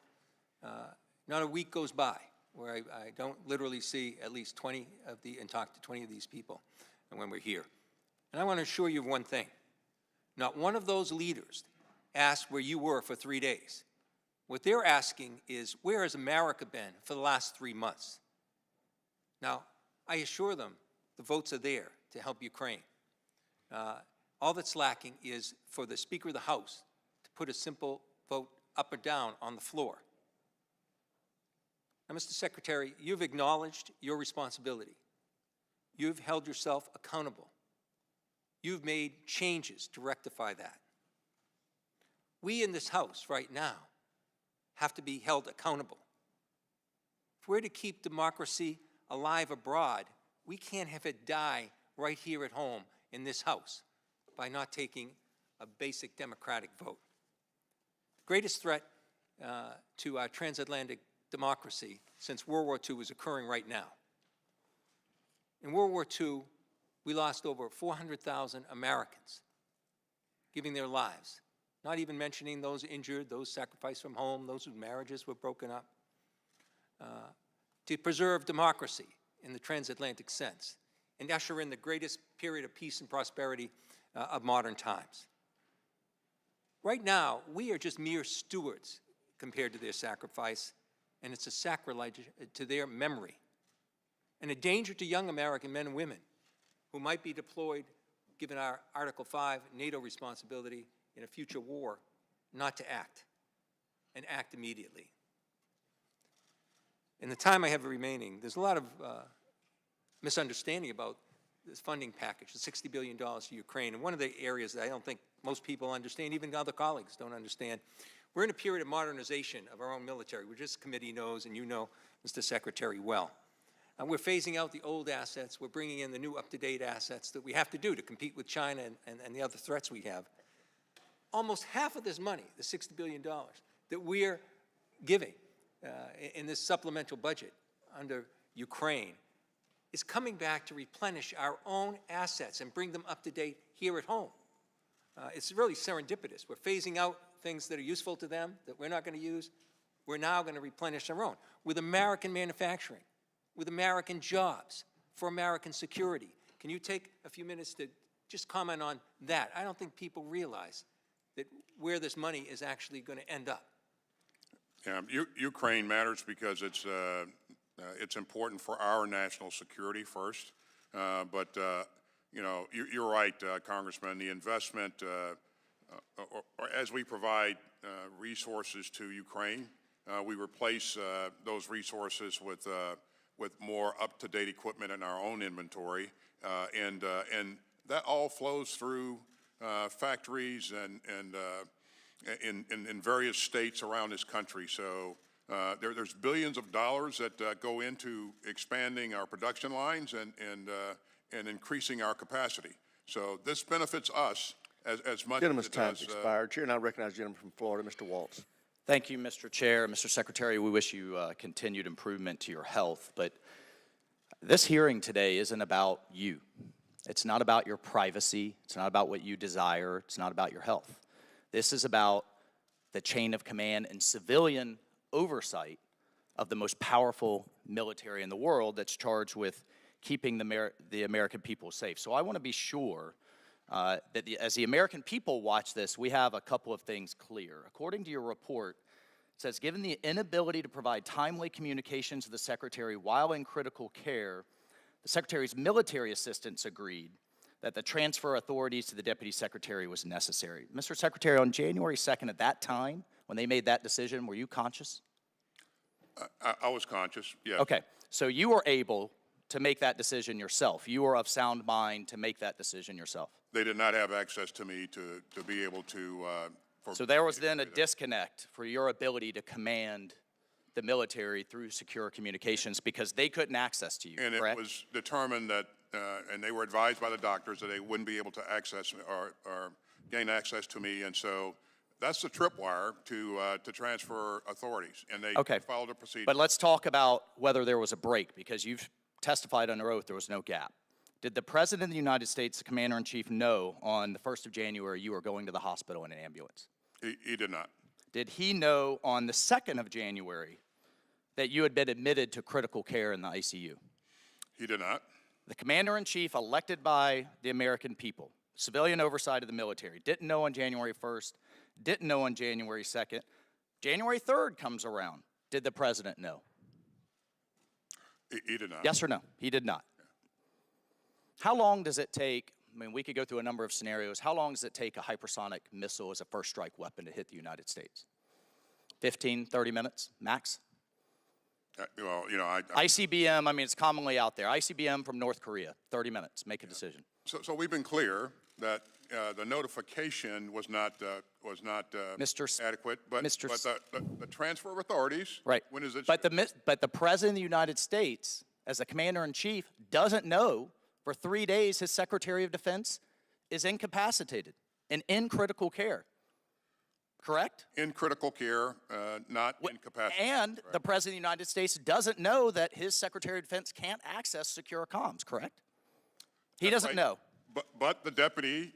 Not a week goes by where I don't literally see at least 20 of and talk to 20 of these people when we're here. And I want to assure you of one thing. Not one of those leaders asked where you were for 3 days. What they're asking is, where has America been for the last 3 months? Now, I assure them the votes are there to help Ukraine. All that's lacking is for the Speaker of the House to put a simple vote up or down on the floor. Now, Mr. Secretary, you've acknowledged your responsibility. You've held yourself accountable. You've made changes to rectify that. We in this House right now have to be held accountable. If we're to keep democracy alive abroad, we can't have it die right here at home in this House by not taking a basic democratic vote. The greatest threat to our transatlantic democracy since World War II is occurring right now. In World War II, we lost over 400,000 Americans giving their lives, not even mentioning those injured, those sacrificed from home, those whose marriages were broken up, to preserve democracy in the transatlantic sense and usher in the greatest period of peace and prosperity of modern times. Right now, we are just mere stewards compared to their sacrifice, and it's a sacrilege to their memory and a danger to young American men and women who might be deployed, given our Article 5 NATO responsibility in a future war, not to act, and act immediately. In the time I have remaining, there's a lot of misunderstanding about this funding package, the $60 billion to Ukraine. And one of the areas that I don't think most people understand, even other colleagues don't understand, we're in a period of modernization of our own military, which this committee knows, and you know, Mr. Secretary, well. We're phasing out the old assets. We're bringing in the new up-to-date assets that we have to do to compete with China and the other threats we have. Almost half of this money, the $60 billion, that we're giving in this supplemental budget under Ukraine is coming back to replenish our own assets and bring them up to date here at home. It's really serendipitous. We're phasing out things that are useful to them that we're not going to use. We're now going to replenish our own with American manufacturing, with American jobs, for American security. Can you take a few minutes to just comment on that? I don't think people realize that where this money is actually going to end up. Yeah, Ukraine matters because it's important for our national security first. But you know, you're right, Congressman. The investment, or as we provide resources to Ukraine, we replace those resources with more up-to-date equipment in our own inventory, and that all flows through factories and in various states around this country. So there's billions of dollars that go into expanding our production lines and increasing our capacity. So this benefits us as much Gentleman's as it time's does. expired. Chair now recognizes the gentleman from Florida, Mr. Waltz. Thank you, Mr. Chair. Mr. Secretary, we wish you continued improvement to your health, but This hearing today isn't about you. It's not about your privacy. It's not about what you desire. It's not about your health. This is about the chain of command and civilian oversight of the most powerful military in the world that's charged with keeping the American people safe. So I want to be sure that as the American people watch this, we have a couple of things clear. According to your report, it says, given the inability to provide timely communications to the Secretary while in critical care, the Secretary's military assistants agreed that the transfer authorities to the Deputy Secretary was necessary. Mr. Secretary, on January 2nd, at that time, when they made that decision, were you conscious? I was conscious, yes. Okay, so you were able to make that decision yourself. You were of sound mind to make that decision yourself. They did not have access to me to be able to. So there was then a disconnect for your ability to command the military through secure communications because they couldn't access to you, and correct? it was determined that, and they were advised by the doctors that they wouldn't be able to access or gain access to me, and so that's the tripwire to transfer authorities, and they followed a procedure. But let's talk about whether there was a break, because you've testified under oath there was no gap. Did the President of the United States, the Commander-in-Chief, know on the 1st of January you were going to the hospital in an ambulance? He did not. Did he know on the 2nd of January that you had been admitted to critical care in the ICU? He did not. The Commander-in-Chief, elected by the American people, civilian oversight of the military, didn't know on January 1st, didn't know on January 2nd. January 3rd comes around. Did the President know? He did not. Yes or no? He did not. How long does it take? I mean, we could go through a number of scenarios. How long does it take a hypersonic missile as a first strike weapon to hit the United States? 15, 30 minutes, max? Well, you know, ICBM, I mean, it's commonly out there. ICBM from North Korea, 30 minutes, make a decision. So we've been clear that the notification was not adequate, but the transfer of authorities. Right. When is it? But the President of the United States, as the Commander-in-Chief, doesn't know for 3 days his Secretary of Defense is incapacitated and in critical care. Correct? In critical care, not incapacitated. And the President of the United States doesn't know that his Secretary of Defense can't access secure comms, correct? He doesn't know. But the deputy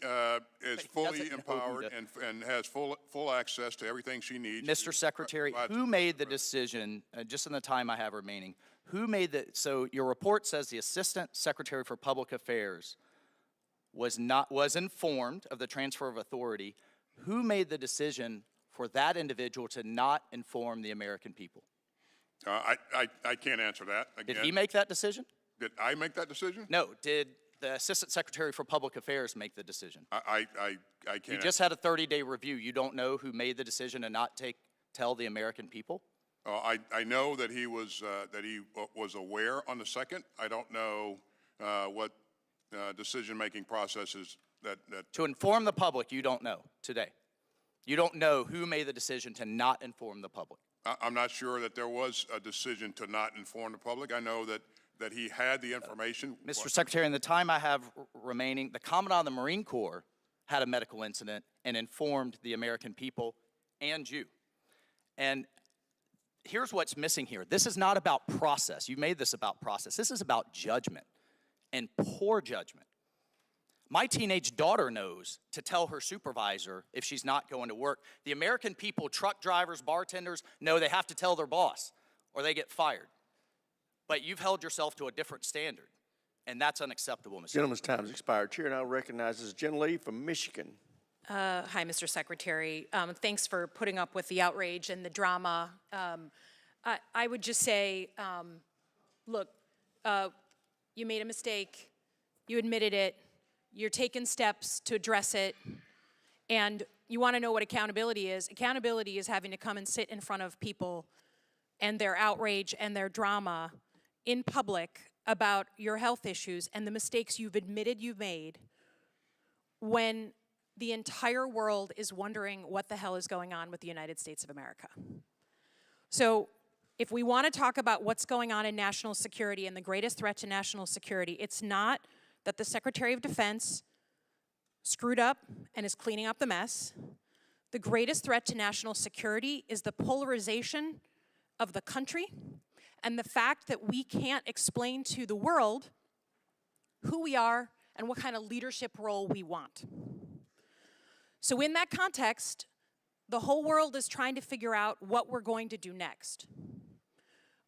is fully empowered and has full access to everything she needs. Mr. Secretary, who made the decision, just in the time I have remaining, so your report says the Assistant Secretary for Public Affairs was informed of the transfer of authority. Who made the decision for that individual to not inform the American people? I can't answer that. Again, Did he make that decision? Did I make that decision? No. Did the Assistant Secretary for Public Affairs make the decision? I can't. You just had a 30-day review. You don't know who made the decision to not tell the American people? I know that he was aware on the 2nd. I don't know what decision-making processes that. To inform the public, you don't know today. You don't know who made the decision to not inform the public. I'm not sure that there was a decision to not inform the public. I know that he had the information. Mr. Secretary, in the time I have remaining, the Commandant of the Marine Corps had a medical incident and informed the American people and you. And here's what's missing here. This is not about process. You made this about process. This is about judgment and poor judgment. My teenage daughter knows to tell her supervisor if she's not going to work. The American people, truck drivers, bartenders, know they have to tell their boss or they get fired. But you've held yourself to a different standard, and that's unacceptable, Mr. Gentleman's time has expired. Chair now recognizes Jen Lee from Michigan. Hi, Mr. Secretary. Thanks for putting up with the outrage and the drama. I would just say, look, you made a mistake. You admitted it. You're taking steps to address it. And you want to know what accountability is. Accountability is having to come and sit in front of people and their outrage and their drama in public about your health issues and the mistakes you've admitted you've made when the entire world is wondering what the hell is going on with the United States of America. So if we want to talk about what's going on in national security and the greatest threat to national security, it's not that the Secretary of Defense screwed up and is cleaning up the mess. The greatest threat to national security is the polarization of the country and the fact that we can't explain to the world who we are and what kind of leadership role we want. So in that context, the whole world is trying to figure out what we're going to do next.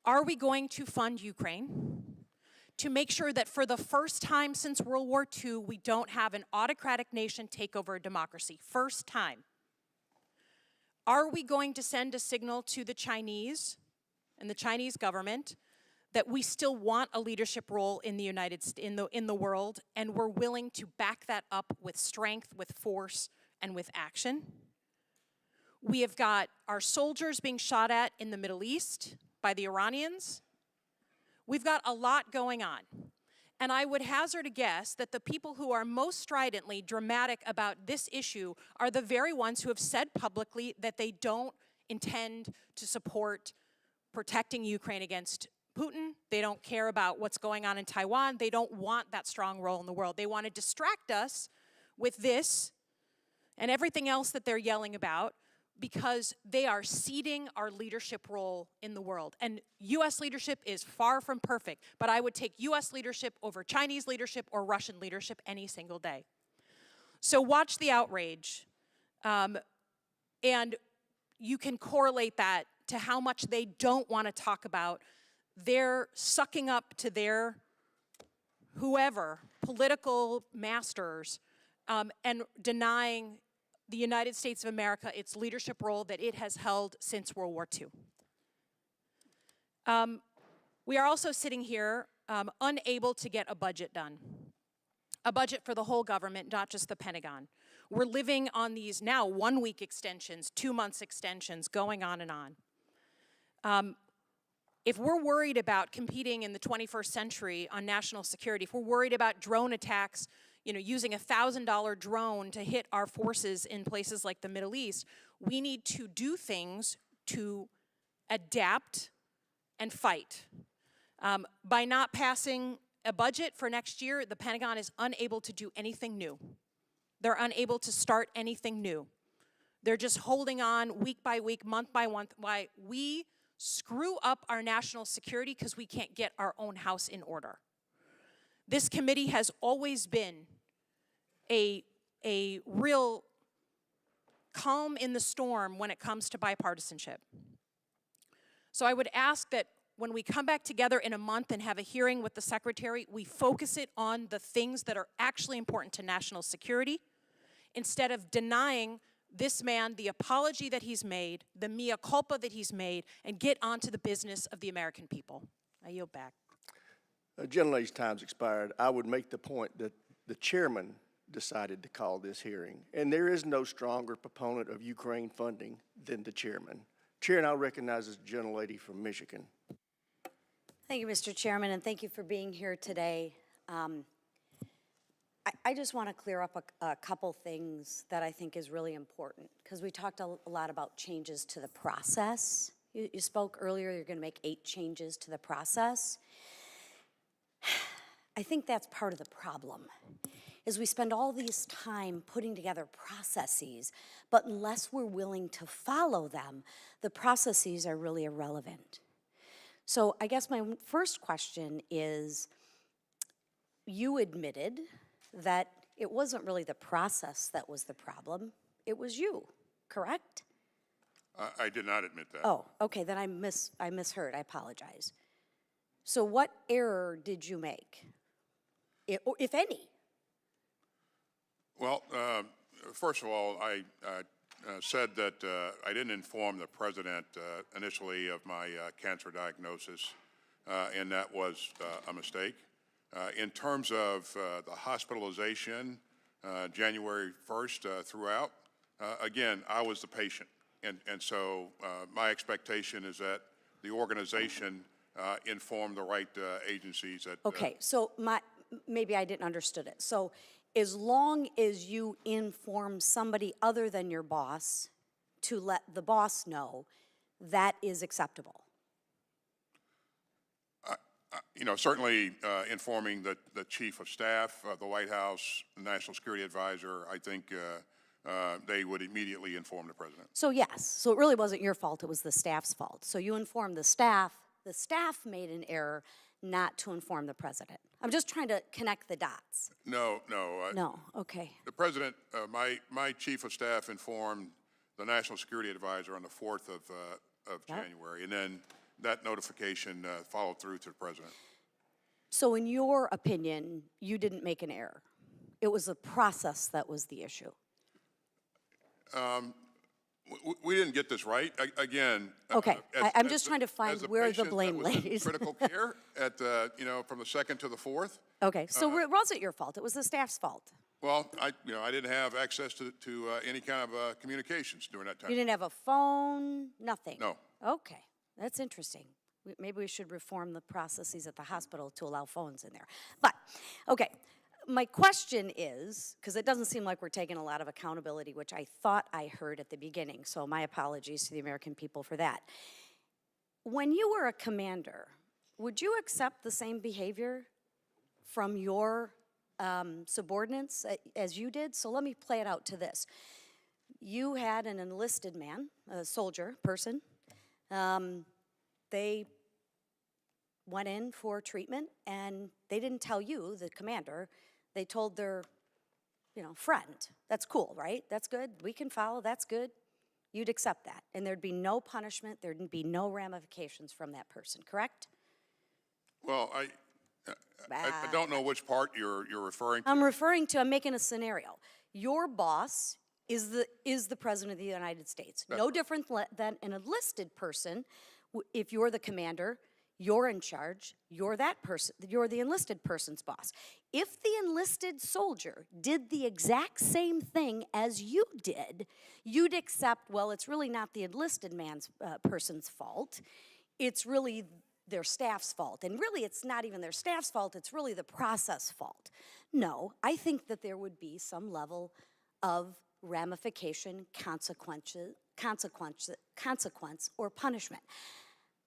Are we going to fund Ukraine to make sure that for the first time since World War II, we don't have an autocratic nation take over a democracy? First time. Are we going to send a signal to the Chinese and the Chinese government that we still want a leadership role in the in the world, and we're willing to back that up with strength, with force, and with action? We have got our soldiers being shot at in the Middle East by the Iranians. We've got a lot going on. And I would hazard a guess that the people who are most stridently dramatic about this issue are the very ones who have said publicly that they don't intend to support protecting Ukraine against Putin. They don't care about what's going on in Taiwan. They don't want that strong role in the world. They want to distract us with this and everything else that they're yelling about, because they are ceding our leadership role in the world. And U.S. leadership is far from perfect, but I would take U.S. leadership over Chinese leadership or Russian leadership any single day. So watch the outrage, and you can correlate that to how much they don't want to talk about their sucking up to their whoever, political masters, and denying the United States of America its leadership role that it has held since World War II. We are also sitting here unable to get a budget done. A budget for the whole government, not just the Pentagon. We're living on these now 1-week extensions, 2 months extensions, going on and on. If we're worried about competing in the 21st century on national security, if we're worried about drone attacks, using a $1,000 drone to hit our forces in places like the Middle East, we need to do things to adapt and fight. By not passing a budget for next year, the Pentagon is unable to do anything new. They're unable to start anything new. They're just holding on week by week, month by month, while we screw up our national security because we can't get our own house in order. This committee has always been a real calm in the storm when it comes to bipartisanship. So I would ask that when we come back together in a month and have a hearing with the Secretary, we focus it on the things that are actually important to national security, instead of denying this man the apology that he's made, the mea culpa that he's made, and get on to the business of the American people. I yield back. Gentlelady's time's expired. I would make the point that the chairman decided to call this hearing, and there is no stronger proponent of Ukraine funding than the chairman. Chair now recognizes the gentlelady from Michigan. Thank you, Mr. Chairman, and thank you for being here today. I just want to clear up a couple things that I think is really important, because we talked a lot about changes to the process. You spoke earlier, you're going to make 8 changes to the process. I think that's part of the problem, is we spend all this time putting together processes, but unless we're willing to follow them, the processes are really irrelevant. So I guess my first question is, you admitted that it wasn't really the process that was the problem, it was you, correct? I did not admit that. Oh, okay, then I misheard, I apologize. So what error did you make, if any? Well, first of all, I said that I didn't inform the president initially of my cancer diagnosis, and that was a mistake. In terms of the hospitalization, January 1st throughout, again, I was the patient. And so my expectation is that the organization inform the right agencies. That, okay, so maybe I didn't understood it. So as long as you inform somebody other than your boss to let the boss know, that is acceptable. Certainly informing the chief of staff, the White House, the National Security Advisor, I think they would immediately inform the president. So yes, so it really wasn't your fault, it was the staff's fault. So you informed the staff, the staff made an error not to inform the president. I'm just trying to connect the dots. No. No, okay. The president, my chief of staff informed the National Security Advisor on the 4th of January, and then that notification followed through to the president. So in your opinion, you didn't make an error? It was the process that was the issue? We didn't get this right. Again. Okay, I'm just trying to find where the blame lays. Critical care at, from the 2nd to the 4th. Okay, so it wasn't your fault, it was the staff's fault? Well, I didn't have access to any kind of communications during that time. You didn't have a phone, nothing? No. Okay, that's interesting. Maybe we should reform the processes at the hospital to allow phones in there. But, okay, my question is, because it doesn't seem like we're taking a lot of accountability, which I thought I heard at the beginning, so my apologies to the American people for that. When you were a commander, would you accept the same behavior from your subordinates as you did? So let me play it out to this. You had an enlisted man, a soldier, person. They went in for treatment, and they didn't tell you, the commander. They told their, friend. That's cool, right? That's good. We can follow. That's good. You'd accept that, and there'd be no punishment. There'd be no ramifications from that person, correct? Well, I don't know which part you're referring to. I'm making a scenario. Your boss is the President of the United States. That's No right. different than an enlisted person. If you're the commander, you're in charge, you're that person, you're the enlisted person's boss. If the enlisted soldier did the exact same thing as you did, you'd accept, well, it's really not the enlisted person's fault. It's really their staff's fault. And really, it's not even their staff's fault, it's really the process fault. No, I think that there would be some level of ramification, consequence, or punishment.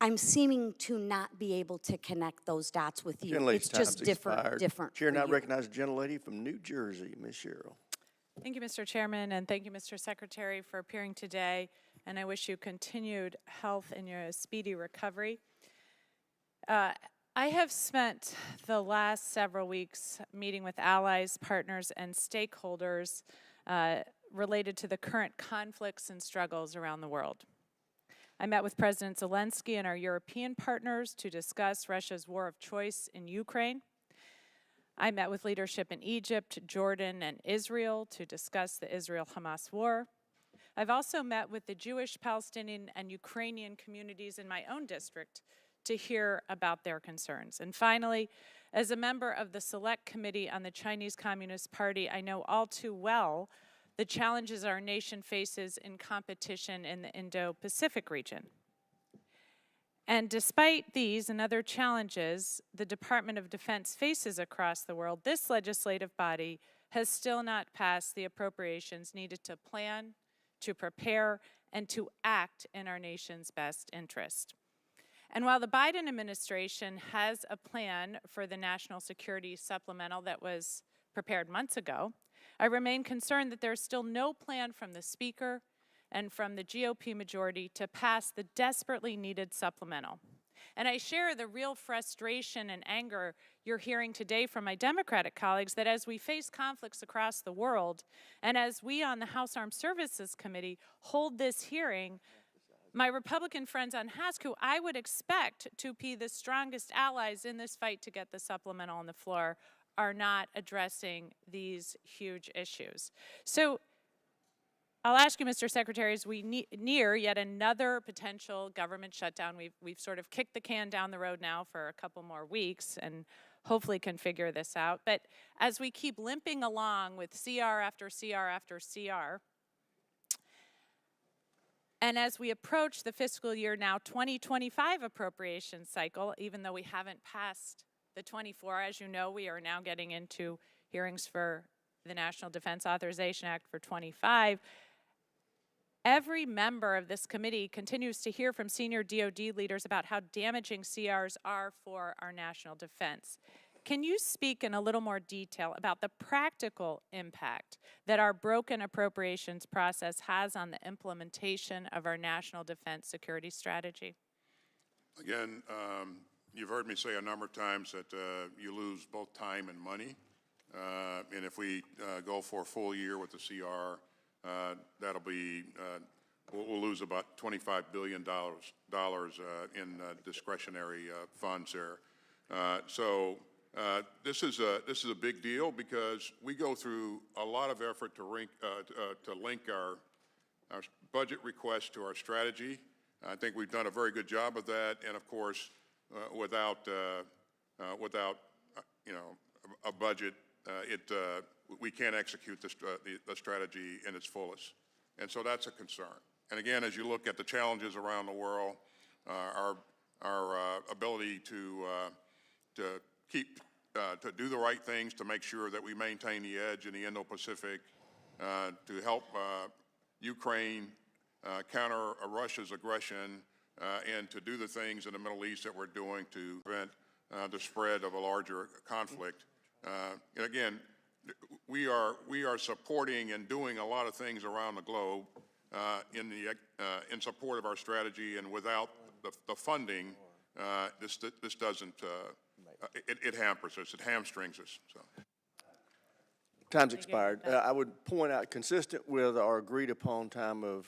I'm seeming to not be able to connect those dots with you. Gentlelady's It's just time's different. expired. Chair for now you. recognizes the gentlelady from New Jersey, Ms. Sherrill. Thank you, Mr. Chairman, and thank you, Mr. Secretary, for appearing today, and I wish you continued health in your speedy recovery. I have spent the last several weeks meeting with allies, partners, and stakeholders related to the current conflicts and struggles around the world. I met with President Zelensky and our European partners to discuss Russia's war of choice in Ukraine. I met with leadership in Egypt, Jordan, and Israel to discuss the Israel-Hamas war. I've also met with the Jewish, Palestinian, and Ukrainian communities in my own district to hear about their concerns. And finally, as a member of the Select Committee on the Chinese Communist Party, I know all too well the challenges our nation faces in competition in the Indo-Pacific region. And despite these and other challenges the Department of Defense faces across the world, this legislative body has still not passed the appropriations needed to plan, to prepare, and to act in our nation's best interest. And while the Biden administration has a plan for the National Security Supplemental that was prepared months ago, I remain concerned that there's still no plan from the Speaker and from the GOP majority to pass the desperately needed supplemental. And I share the real frustration and anger you're hearing today from my Democratic colleagues that as we face conflicts across the world, and as we on the House Armed Services Committee hold this hearing, my Republican friends on HASC, who I would expect to be the strongest allies in this fight to get the supplemental on the floor, are not addressing these huge issues. So I'll ask you, Mr. Secretary, as we near yet another potential government shutdown, we've sort of kicked the can down the road now for a couple more weeks and hopefully can figure this out. But as we keep limping along with CR after CR after CR, and as we approach the fiscal year now 2025 appropriation cycle, even though we haven't passed the 24, as you know, we are now getting into hearings for the National Defense Authorization Act for 25. Every member of this committee continues to hear from senior DoD leaders about how damaging CRs are for our national defense. Can you speak in a little more detail about the practical impact that our broken appropriations process has on the implementation of our national defense security strategy? Again, you've heard me say a number of times that you lose both time and money. And if we go for a full year with the CR, that'll be, we'll lose about $25 billion in discretionary funds there. So this is a big deal because we go through a lot of effort to link our budget requests to our strategy. I think we've done a very good job of that, and of course, without you know, a budget, we can't execute the strategy in its fullest, and so that's a concern. And again, as you look at the challenges around the world, our ability to do the right things to make sure that we maintain the edge in the Indo-Pacific, to help Ukraine counter Russia's aggression, and to do the things in the Middle East that we're doing to prevent the spread of a larger conflict. And again, we are supporting and doing a lot of things around the globe in support of our strategy, and without the funding, this doesn't. It hampers us. It hamstrings us. So. Time's expired. I would point out, consistent with our agreed upon time of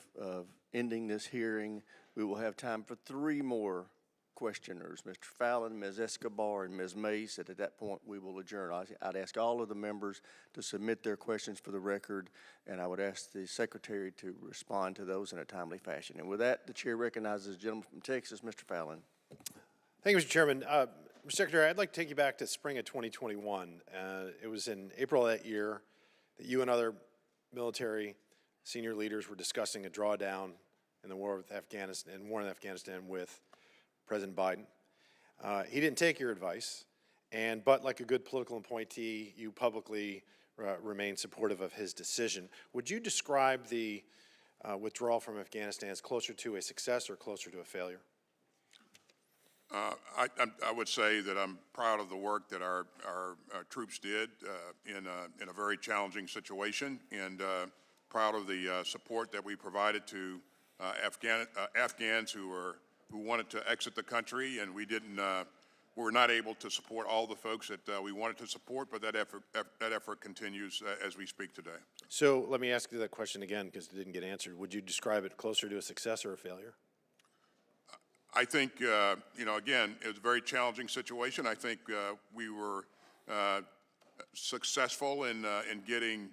ending this hearing, we will have time for 3 more questioners, Mr. Fallon, Ms. Escobar, and Ms. Mace. At that point, we will adjourn. I'd ask all of the members to submit their questions for the record, and I would ask the secretary to respond to those in a timely fashion. And with that, the chair recognizes the gentleman from Texas, Mr. Fallon. Thank you, Mr. Chairman. Mr. Secretary, I'd like to take you back to spring of 2021. It was in April of that year that you and other military senior leaders were discussing a drawdown in the war with Afghanistan with President Biden. He didn't take your advice, but like a good political appointee, you publicly remained supportive of his decision. Would you describe the withdrawal from Afghanistan as closer to a success or closer to a failure? I would say that I'm proud of the work that our troops did in a very challenging situation, and proud of the support that we provided to Afghans who wanted to exit the country, and we were not able to support all the folks that we wanted to support, but that effort continues as we speak today. So let me ask you that question again because it didn't get answered. Would you describe it closer to a success or a failure? I think, you know, again, it was a very challenging situation. I think we were successful in getting,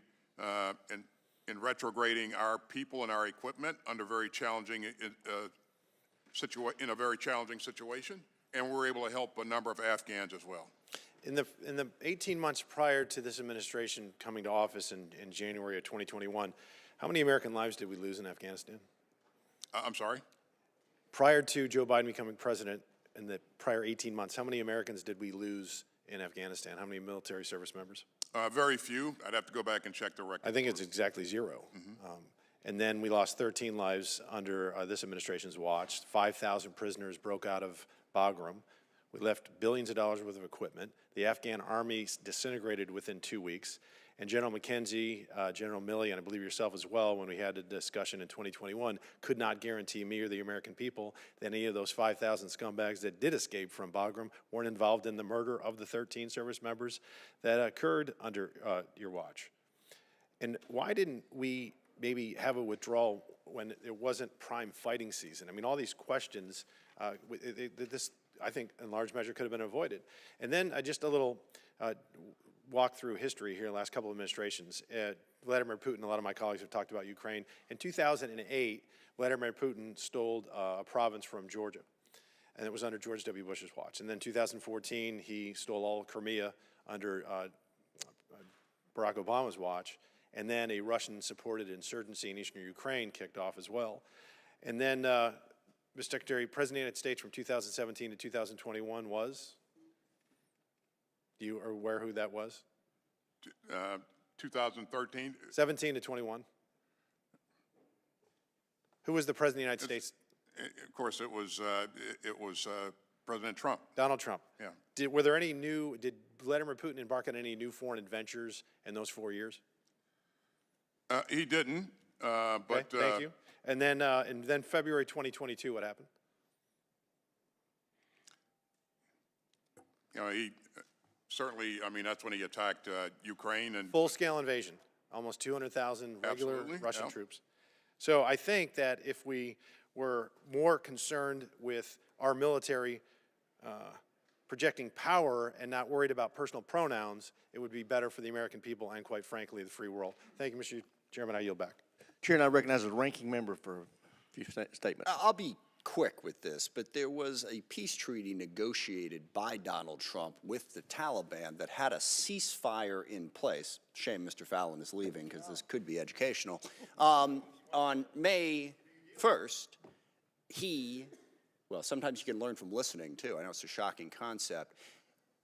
in retrograding our people and our equipment under very challenging in a very challenging situation, and we're able to help a number of Afghans as well. In the 18 months prior to this administration coming to office in January of 2021, how many American lives did we lose in Afghanistan? I'm sorry? Prior to Joe Biden becoming president, in the prior 18 months, how many Americans did we lose in Afghanistan? How many military service members? Very few. I'd have to go back and check the record. I think it's exactly 0. And then we lost 13 lives under this administration's watch. 5,000 prisoners broke out of Bagram. We left billions of dollars worth of equipment. The Afghan army disintegrated within 2 weeks. And General McKenzie, General Milley, and I believe yourself as well, when we had a discussion in 2021, could not guarantee me or the American people that any of those 5,000 scumbags that did escape from Bagram weren't involved in the murder of the 13 service members that occurred under your watch. And why didn't we maybe have a withdrawal when it wasn't prime fighting season? I mean, all these questions, this, I think, in large measure could have been avoided. And then just a little walk through history here, the last couple of administrations. Vladimir Putin, a lot of my colleagues have talked about Ukraine. In 2008, Vladimir Putin stole a province from Georgia, and it was under George W. Bush's watch. And then 2014, he stole all of Crimea under Barack Obama's watch. And then a Russian-supported insurgency in eastern Ukraine kicked off as well. And then, Mr. Secretary, President of the United States from 2017 to 2021 was? Do you are aware who that was? 2013? 17 to 21. Who was the President of the United States? Of course, it was President Trump. Donald Trump. Yeah. Did Vladimir Putin embark on any new foreign adventures in those 4 years? He didn't, but... Okay, thank you. And then February 2022, what happened? he certainly, I mean, that's when he attacked Ukraine and Full-scale invasion, almost 200,000 regular Absolutely, Russian yeah. troops. So I think that if we were more concerned with our military projecting power and not worried about personal pronouns, it would be better for the American people and, quite frankly, the free world. Thank you, Mr. Chairman. I yield back. Chair, and I recognize the ranking member for a few statements. I'll be quick with this, but there was a peace treaty negotiated by Donald Trump with the Taliban that had a ceasefire in place. Shame Mr. Fallon is leaving because this could be educational. On May 1st, well, sometimes you can learn from listening too. I know it's a shocking concept.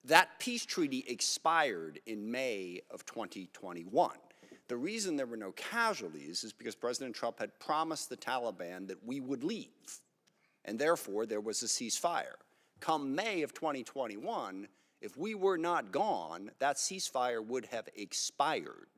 That peace treaty expired in May of 2021. The reason there were no casualties is because President Trump had promised the Taliban that we would leave, and therefore there was a ceasefire. Come May of 2021, if we were not gone, that ceasefire would have expired.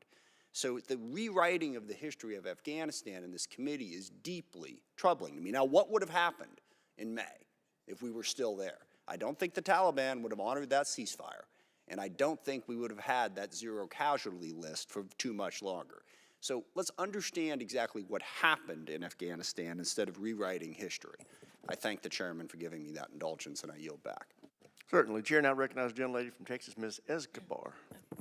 So the rewriting of the history of Afghanistan in this committee is deeply troubling to me. Now, what would have happened in May if we were still there? I don't think the Taliban would have honored that ceasefire, and I don't think we would have had that zero casualty list for too much longer. So let's understand exactly what happened in Afghanistan instead of rewriting history. I thank the chairman for giving me that indulgence, and I yield back. Certainly. Chair now recognizes the gentlelady from Texas, Ms. Escobar.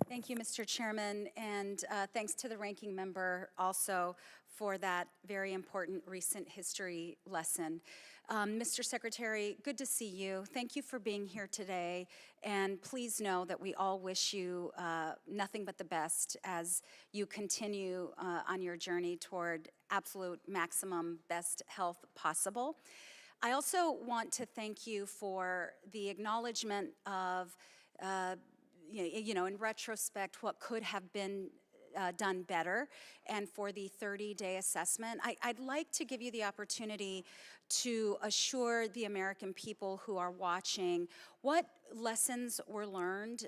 Thank you, Mr. Chairman, and thanks to the ranking member also for that very important recent history lesson. Mr. Secretary, good to see you. Thank you for being here today, and please know that we all wish you nothing but the best as you continue on your journey toward absolute maximum best health possible. I also want to thank you for the acknowledgement of, in retrospect, what could have been done better, and for the 30-day assessment. I'd like to give you the opportunity to assure the American people who are watching what lessons were learned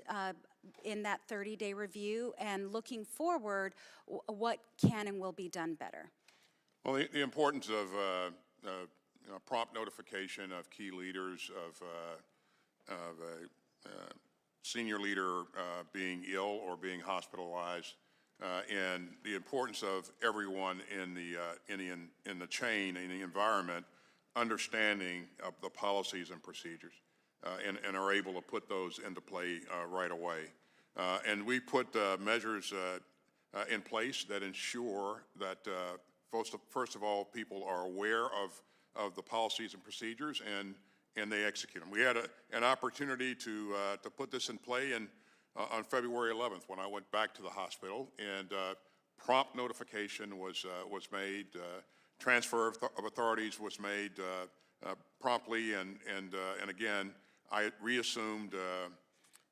in that 30-day review, and looking forward, what can and will be done better. Well, the importance of prompt notification of key leaders, of a senior leader being ill or being hospitalized, and the importance of everyone in the chain, in the environment, understanding of the policies and procedures, and are able to put those into play right away. And we put measures in place that ensure that first of all, people are aware of the policies and procedures, and they execute them. We had an opportunity to put this in play on February 11th when I went back to the hospital, and prompt notification was made. Transfer of authorities was made promptly, and again, I reassumed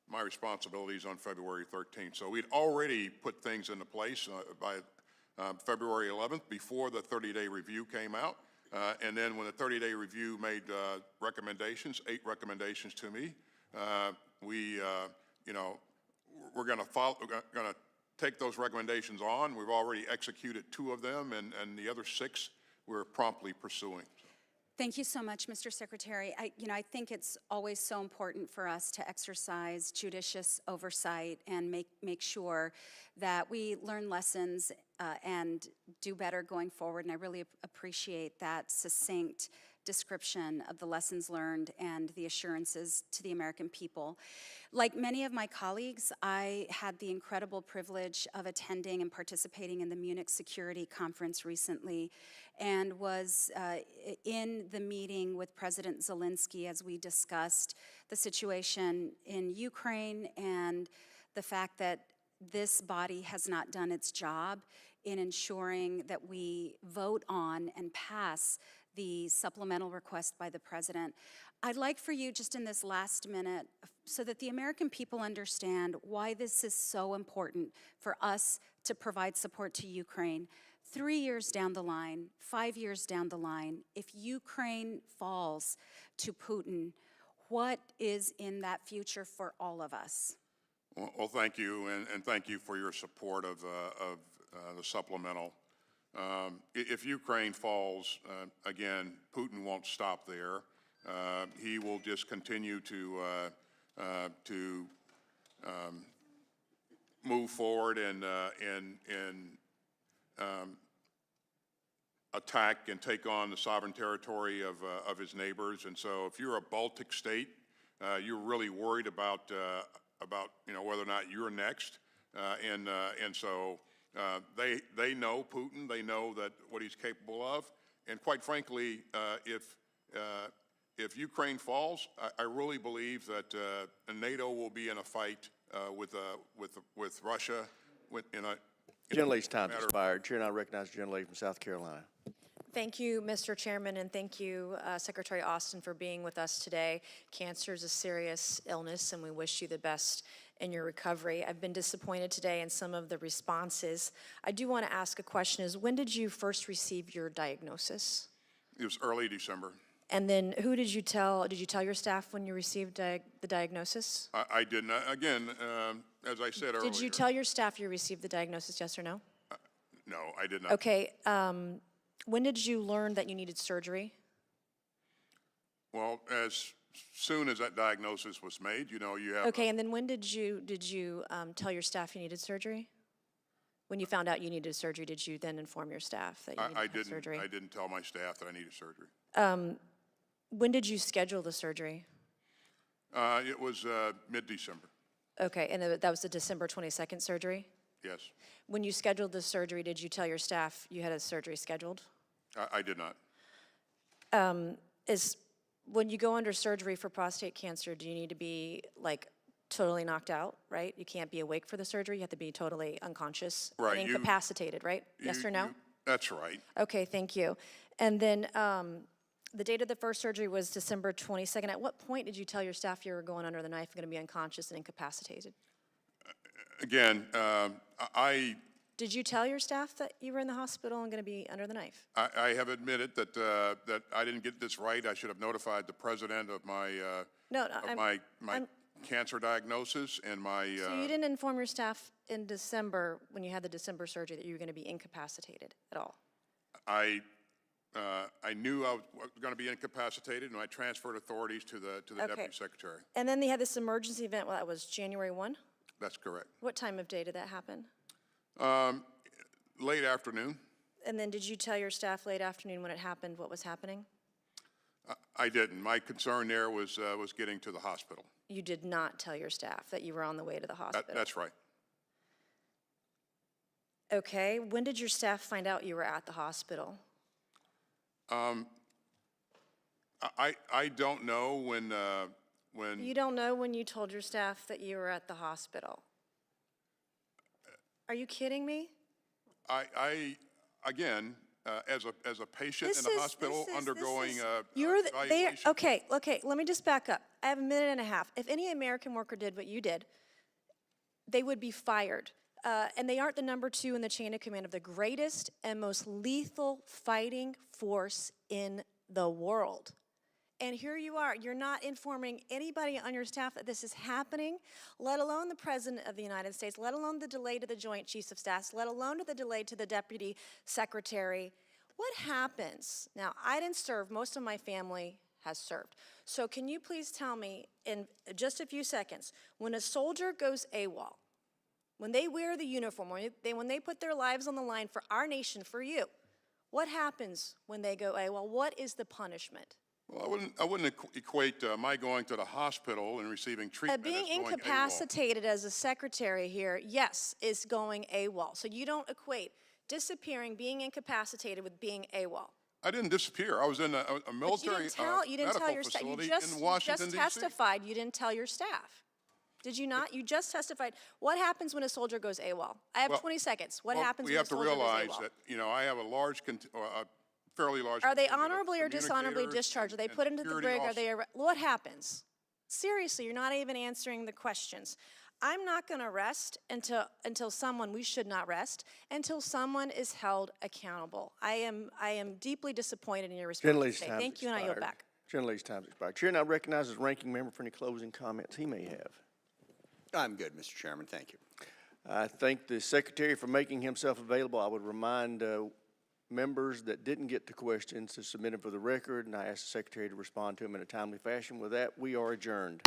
my responsibilities on February 13th. So we'd already put things into place by February 11th before the 30-day review came out. And then when the 30-day review made recommendations, 8 recommendations to me, we're going to take those recommendations on. We've already executed 2 of them, and the other 6 we're promptly pursuing. Thank you so much, Mr. Secretary. I think it's always so important for us to exercise judicious oversight and make sure that we learn lessons and do better going forward. And I really appreciate that succinct description of the lessons learned and the assurances to the American people. Like many of my colleagues, I had the incredible privilege of attending and participating in the Munich Security Conference recently, and was in the meeting with President Zelensky as we discussed the situation in Ukraine and the fact that this body has not done its job in ensuring that we vote on and pass the supplemental request by the President. I'd like for you, just in this last minute, so that the American people understand why this is so important for us to provide support to Ukraine. 3 years down the line, 5 years down the line, if Ukraine falls to Putin, what is in that future for all of us? Well, thank you, and thank you for your support of the supplemental. If Ukraine falls, again, Putin won't stop there. He will just continue to to move forward and attack and take on the sovereign territory of his neighbors. And so if you're a Baltic state, you're really worried about whether or not you're next. And so they know Putin, they know that what he's capable of. And quite frankly, if Ukraine falls, I really believe that NATO will be in a fight with Russia. Gentlelady's time's expired. Chair now recognizes the gentlelady from South Carolina. Thank you, Mr. Chairman, and thank you, Secretary Austin, for being with us today. Cancer is a serious illness, and we wish you the best in your recovery. I've been disappointed today in some of the responses. I do want to ask a question is, when did you first receive your diagnosis? It was early December. And then who did you tell? Did you tell your staff when you received the diagnosis? I didn't. Again, as I said earlier. Did you tell your staff you received the diagnosis, yes or no? No, I did not. Okay. When did you learn that you needed surgery? Well, as soon as that diagnosis was made, you have. Okay, and then when did you tell your staff you needed surgery? When you found out you needed surgery, did you then inform your staff that you needed surgery? I didn't tell my staff that I needed surgery. When did you schedule the surgery? It was mid-December. Okay, and that was the December 22nd surgery? Yes. When you scheduled the surgery, did you tell your staff you had a surgery scheduled? I did not. When you go under surgery for prostate cancer, do you need to be totally knocked out, right? You can't be awake for the surgery. You have to be totally unconscious Right, and incapacitated, right? Yes or no? That's right. Okay, thank you. And then the date of the first surgery was December 22nd. At what point did you tell your staff you were going under the knife and going to be unconscious and incapacitated? Again, Did you tell your staff that you were in the hospital and going to be under the knife? I have admitted that I didn't get this right. I should have notified the president of my cancer diagnosis and my. So you didn't inform your staff in December when you had the December surgery that you were going to be incapacitated at all? I knew I was going to be incapacitated, and I transferred authorities to the deputy secretary. And then they had this emergency event. Well, that was January 1? That's correct. What time of day did that happen? Late afternoon. And then did you tell your staff late afternoon when it happened what was happening? I didn't. My concern there was getting to the hospital. You did not tell your staff that you were on the way to the hospital? That's right. Okay. When did your staff find out you were at the hospital? I don't know when. You don't know when you told your staff that you were at the hospital? Are you kidding me? Again, as a patient in the hospital undergoing evaluation. Okay, let me just back up. I have a minute and a half. If any American worker did what you did, they would be fired. And they aren't the number 2 in the chain of command of the greatest and most lethal fighting force in the world. And here you are, you're not informing anybody on your staff that this is happening, let alone the President of the United States, let alone the delay to the Joint Chiefs of Staff, let alone the delay to the Deputy Secretary. What happens? Now, I didn't serve, most of my family has served. So can you please tell me in just a few seconds, when a soldier goes AWOL, when they wear the uniform, when they put their lives on the line for our nation, for you, what happens when they go AWOL? What is the punishment? Well, I wouldn't equate my going to the hospital and receiving treatment being as going incapacitated as a secretary here, yes, is going AWOL. So you don't equate disappearing, being incapacitated with being AWOL. I didn't disappear. I was in a military medical facility in Washington, D.C. You just testified you didn't tell your staff. Did you not? You just testified. What happens when a soldier goes AWOL? I have 20 seconds. What happens when a soldier goes AWOL? We have to realize that, I have a fairly large. Are they honorably or dishonorably discharged? Are they put into the brig? Are they? What happens? Seriously, you're not even answering the questions. I'm not going to rest until someone. We should not rest until someone is held accountable. I am deeply disappointed in your response today. Thank you, and I yield back. Gentlelady's time expired. Chair now recognizes ranking member for any closing comments he may have. I'm good, Mr. Chairman. Thank you. I thank the Secretary for making himself available. I would remind members that didn't get to questions to submit them for the record, and I ask the Secretary to respond to them in a timely fashion. With that, we are adjourned.